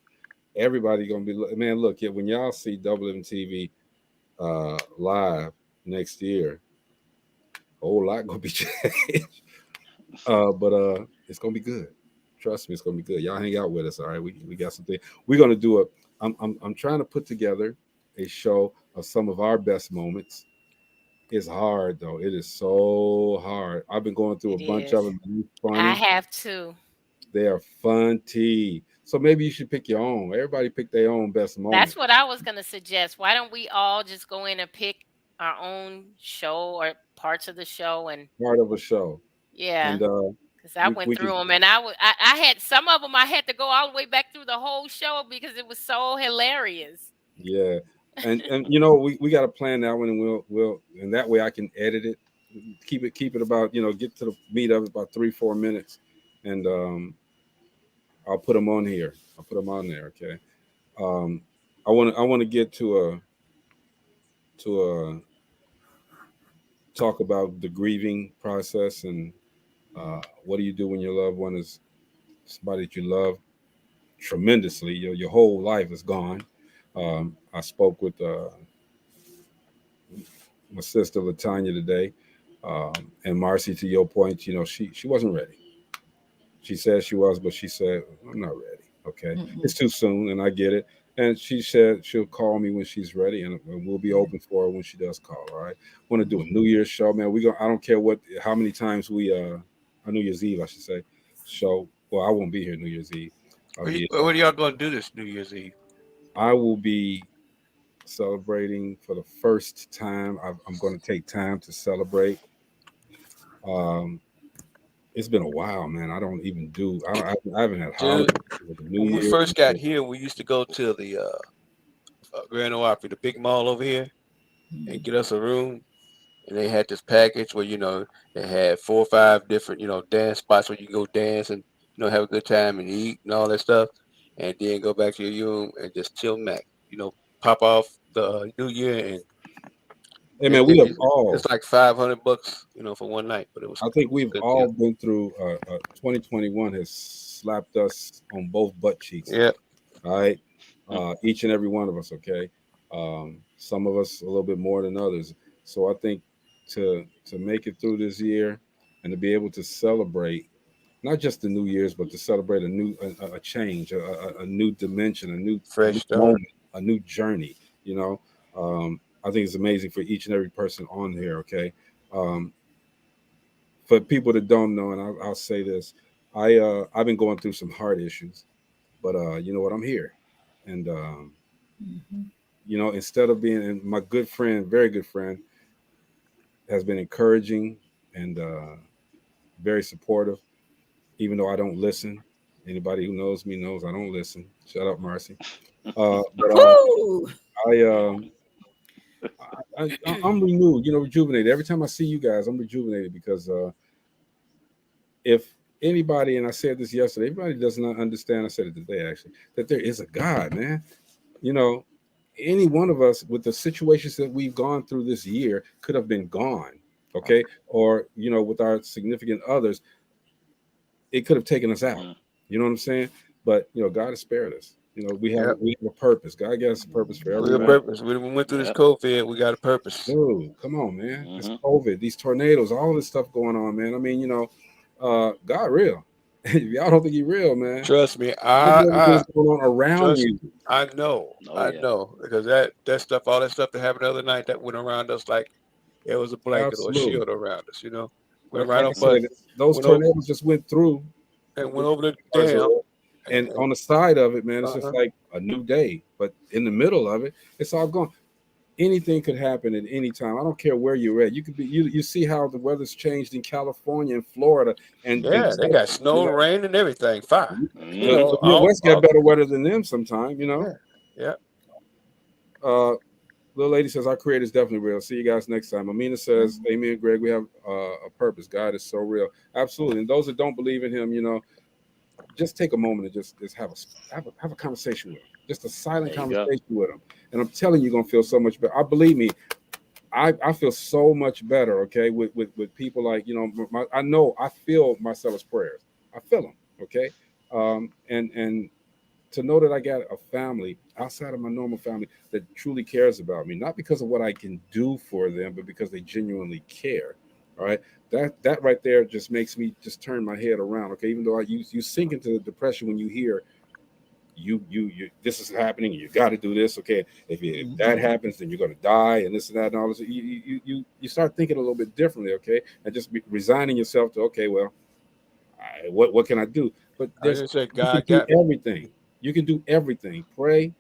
everybody going to be, man. Look, when y'all see DopelivenTV live next year, a whole lot going to be changed. But it's gonna be good. Trust me, it's gonna be good. Y'all hang out with us, all right? We got something. We're gonna do a. I'm trying to put together a show of some of our best moments. It's hard though. It is so hard. I've been going through a bunch of them. Funny. I have to. They are fun tea. So maybe you should pick your own. Everybody pick their own best moment. That's what I was gonna suggest. Why don't we all just go in and pick our own show or parts of the show and Part of a show. yeah. And because I went through them and I had some of them I had to go all the way back through the whole show because it was so hilarious. Yeah. And you know, we got to plan that one, and we'll and that way I can edit it, keep it about, get to the meat of it about 3-4 minutes, and I'll put them on here. I'll put them on there. Okay. I want to get to talk about the grieving process and what do you do when your loved one is somebody that you love tremendously. Your whole life is gone. I spoke with my sister Latanya today, and Marcy. To your point, she wasn't ready. She said she was, but she said I'm not ready. Okay, it's too soon, and I get it. And she said she'll call me when she's ready, and we'll be open for her when she does call. All right, want to do a New Year's show, man. I don't care how many times we New Year's Eve, I should say. Show. Well, I won't be here New Year's Eve. What are y'all gonna do this New Year's Eve? I will be celebrating for the first time. I'm going to take time to celebrate. It's been a while, man. I don't even do. I haven't had holidays. When we first got here, we used to go to the Grand Ole Opry, the big mall over here, and get us a room. And they had this package where they had 4 or 5 different dance spots where you can go dance and have a good time and eat and all that stuff, and then go back to your room and just chill back. Pop off the New Year and. Hey man, we have all. It's like $500, for one night, but it was. I think we've all been through. 2021 has slapped us on both butt cheeks. Yeah. All right. Each and every one of us. Okay. Some of us a little bit more than others. So I think to make it through this year and to be able to celebrate not just the New Year's, but to celebrate a change, a new dimension, a new fresh moment, a new journey. I think it's amazing for each and every person on here. Okay. For people that don't know, and I'll say this, I've been going through some heart issues, but you know what? I'm here, and instead of being, and my good friend, very good friend, has been encouraging and very supportive. even though I don't listen. Anybody who knows me knows I don't listen. Shut up, Marcy. But Woo! I'm renewed, rejuvenated. Every time I see you guys, I'm rejuvenated because if anybody, and I said this yesterday, everybody does not understand, I said it today actually, that there is a God, man. You know, any one of us with the situations that we've gone through this year could have been gone, okay? Or, with our significant others, it could have taken us out. Mm. You know what I'm saying? But, God has spared us. We have Yep. we have a purpose. God gave us a purpose for We have a everyone. purpose. We went through this Yep. COVID. We got a purpose. Dude, come on, man. It's Mhm. COVID, these tornadoes, all this stuff going on, man. I mean, God real. If y'all don't think he real, man, Trust me, look at everything's going on around trust. you. I know, Oh, I yeah. know, because that stuff, all that stuff that happened the other night, that went around us like it was a blanket or a Absolutely. shield around us. Went Like right I up said, us, those went over tornadoes just went through and went over the ours, dam. and on the side of it, man, it's just Uh-huh. like a new day. But in the middle of it, it's all gone. Anything could happen at any time. I don't care where you're at. You could be. You see how the weather's changed in California and Florida, and Yeah, they got snow, rain, and everything. Fire. Mhm. Midwest got better weather than them sometime. Yeah. Little lady says our creator is definitely real. See you guys next time. Amina says, "Amen, Greg. We have a purpose. God is so real. Absolutely." And those that don't believe in Him, just take a moment and just have a conversation with Him. Just a silent There you go. conversation with Him. And I'm telling you, you're gonna feel so much better. I believe me. I feel so much better. Okay, with people like I know I feel Marcella's prayers. I feel them. Okay, and to know that I got a family outside of my normal family that truly cares about me, not because of what I can do for them, but because they genuinely care. All right. That right there just makes me just turn my head around. Okay. Even though you sink into the depression when you hear you this is happening, you got to do this. Okay. If that happens, then you're gonna die and this and that and all this. You start thinking a little bit differently, okay? And just resigning yourself to what can I do? But I just said, you can God do got me. everything. You can do everything. Pray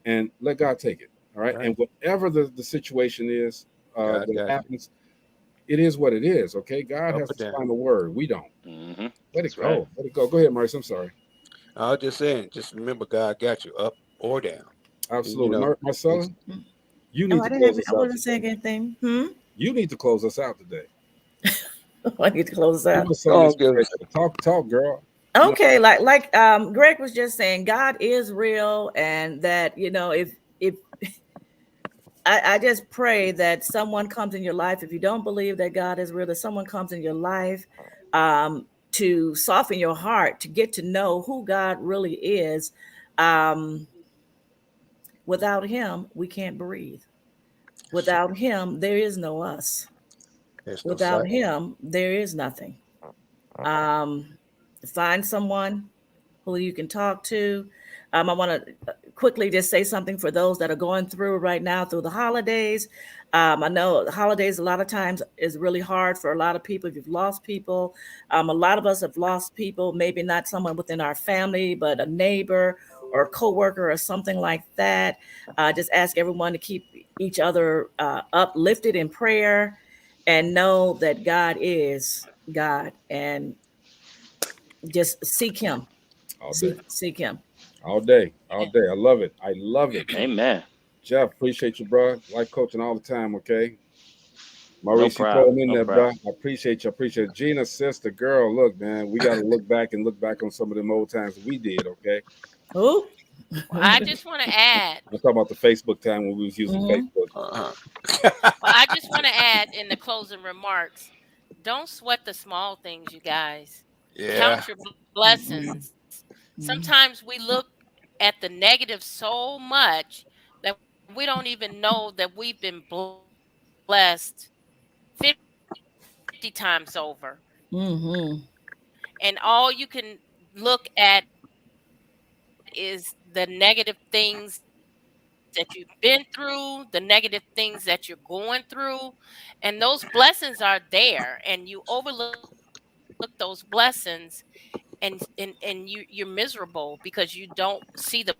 and let God take it. All right. Right. And whatever the situation is God that got you. happens, it is what it is. Okay. God Up has or the down. final word. We don't. Mhm. Let That's it go. right. Let it go. Go ahead, Maurice. I'm sorry. I was just saying, just remember, God got you up or down. Absolutely. Marcella, you Oh, need to close us I out wasn't today. saying anything. You need to close us out today. I need to close Give out. us some Go on, give us. inspiration. Talk, girl. Okay, like Greg was just saying, God is real, and that if I just pray that someone comes in your life. If you don't believe that God is real, that someone comes in your life to soften your heart, to get to know who God really is. Um, without Him, we can't breathe. Without Him, there is no us. There's no Without sight. Him, there is nothing. Um, find someone who you can talk to. I want to quickly just say something for those that are going through right now through the holidays. I know the holidays a lot of times is really hard for a lot of people. If you've lost people, a lot of us have lost people, maybe not someone within our family, but a neighbor or a coworker or something like that. Just ask everyone to keep each other uplifted in prayer and know that God is God, and just seek Him. All day. Seek Him. All day. All day. I love it. I love it. Amen. Jeff, appreciate you, bro. Life coaching all the time, okay? No Maurice, you throw problem. him in No there, bro. problem. I appreciate you. I appreciate it. Gina, sister, girl, look, man, we got to look back on some of them old times that we did, okay? Oh, Well, I just want to add. I'm talking about the Facebook time when we was using Facebook. Uh-huh. Well, I just want to add in the closing remarks. Don't sweat the small things, you guys. Yeah. Count your blessings. Sometimes we look at the negative so much that we don't even know that we've been blessed 50 times over. And all you can look at is the negative things that you've been through, the negative things that you're going through, and those blessings are there, and you overlook those blessings, and you're miserable because you don't see the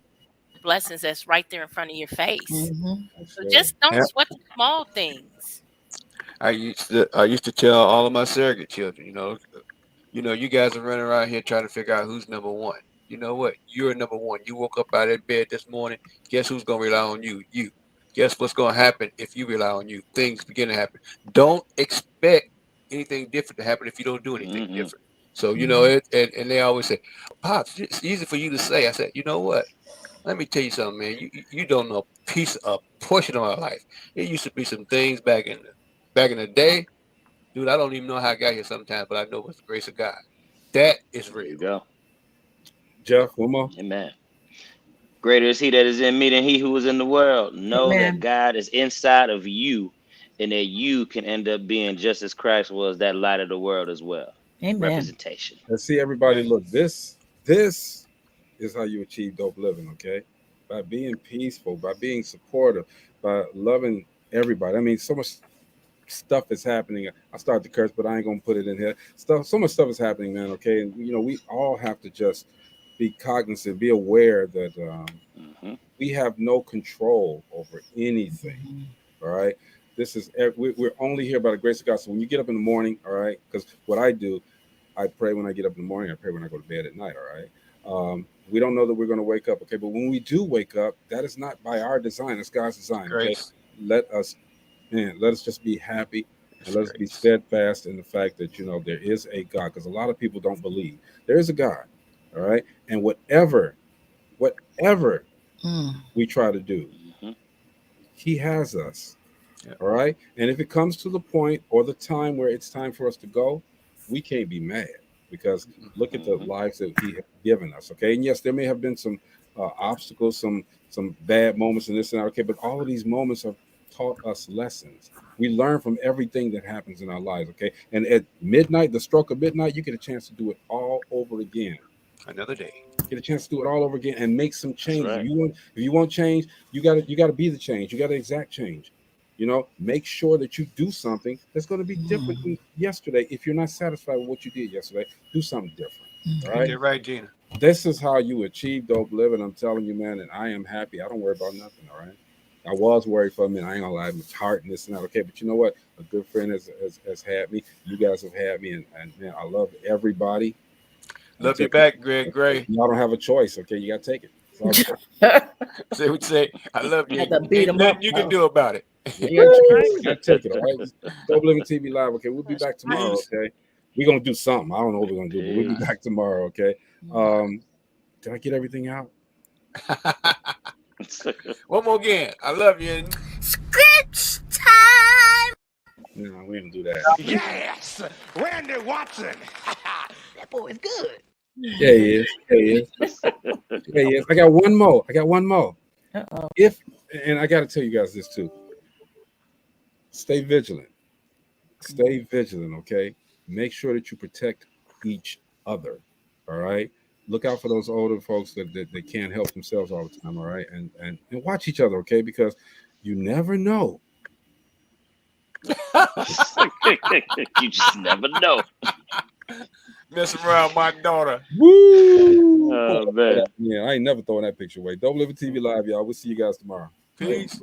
blessings that's right there in front of your face. So just don't Yeah. sweat the small things. I used to tell all of my surrogate children, You know, you guys are running around here trying to figure out who's number one. You know what? You're number one. You woke up out of that bed this morning. Guess who's going to rely on you? You. Guess what's going to happen if you rely on you? Things begin to happen. Don't expect anything different to happen if you don't do anything different. So, you know, and they always say, Pops, it's easy for you to say. I said, you know what? Let me tell you something, man. You don't know a portion of my life. It used to be some things back in the day. Dude, I don't even know how I got here sometimes, but I know it's the grace of God. That is real. There you go. Jeff, one more. Amen. Greater is he that is in me than he who is in the world. Know Amen. that God is inside of you, and that you can end up being just as Christ was, that light of the world as well. Amen. Representation. Let's see, everybody. Look, this is how you achieve dope living. Okay, by being peaceful, by being supportive, by loving everybody. I mean, so much stuff is happening. I started to curse, but I ain't gonna put it in here. So much stuff is happening, man. Okay, and you know, we all have to just be cognizant, be aware that we have no control over anything. All right, this is we're only here by the grace of God. So when you get up in the morning, all right, because what I do, I pray when I get up in the morning. I pray when I go to bed at night. All right. We don't know that we're going to wake up. Okay, but when we do wake up, that is not by our design. It's God's design. Okay, let us just be happy and let us be steadfast in the fact that, you know, there is a God, because a lot of people don't believe there is a God. All right, and whatever we try to do, He has us. All right, and if it comes to the point or the time where it's time for us to go, we can't be mad, because look at the lives that He has given us. Okay, and yes, there may have been some obstacles, some bad moments and this and that. Okay, but all of these moments have taught us lessons. We learn from everything that happens in our lives. Okay, and at midnight, the stroke of midnight, you get a chance to do it all over again. Another day. Get a chance to do it all over again and make some changes. Right. If you want change, you gotta be the change. You got to exact change. You know, make sure that you do something that's going to be different than yesterday. If you're not satisfied with what you did yesterday, do something different. All right. You're right, Gina. This is how you achieve dope living. I'm telling you, man, and I am happy. I don't worry about nothing. All right. I was worried for a minute. I ain't gonna lie, my heart and this and that. Okay, but you know what? A good friend has had me. You guys have had me, and man, I love everybody. Love you back, Greg Gray. Y'all don't have a choice. Okay, you gotta take it. Say what you say. I love you. Had to beat 'em Nothing up, you can do about it. You gotta take it. All right. DopelivenTV Live. Okay, we'll be back tomorrow. Okay, we're gonna do something. I don't know what we're gonna do, but we'll be back tomorrow. Okay. Did I get everything out? One more again. I love you. Scripts time. No, we didn't do that. Yes, Randy Watson. That boy is good. Yeah, he is. Yeah, he is. Yeah, he is. I got one more. Uh-oh. And I got to tell you guys this too. Stay vigilant. Stay vigilant, okay? Make sure that you protect each other, all right? Look out for those older folks that can't help themselves all the time, all right? And watch each other, okay? Because you never know. You just never know. Messing around my daughter. Woo! Oh, man. Yeah, I ain't never throwing that picture away. DopelivenTV Live, y'all. We'll see you guys tomorrow. Peace.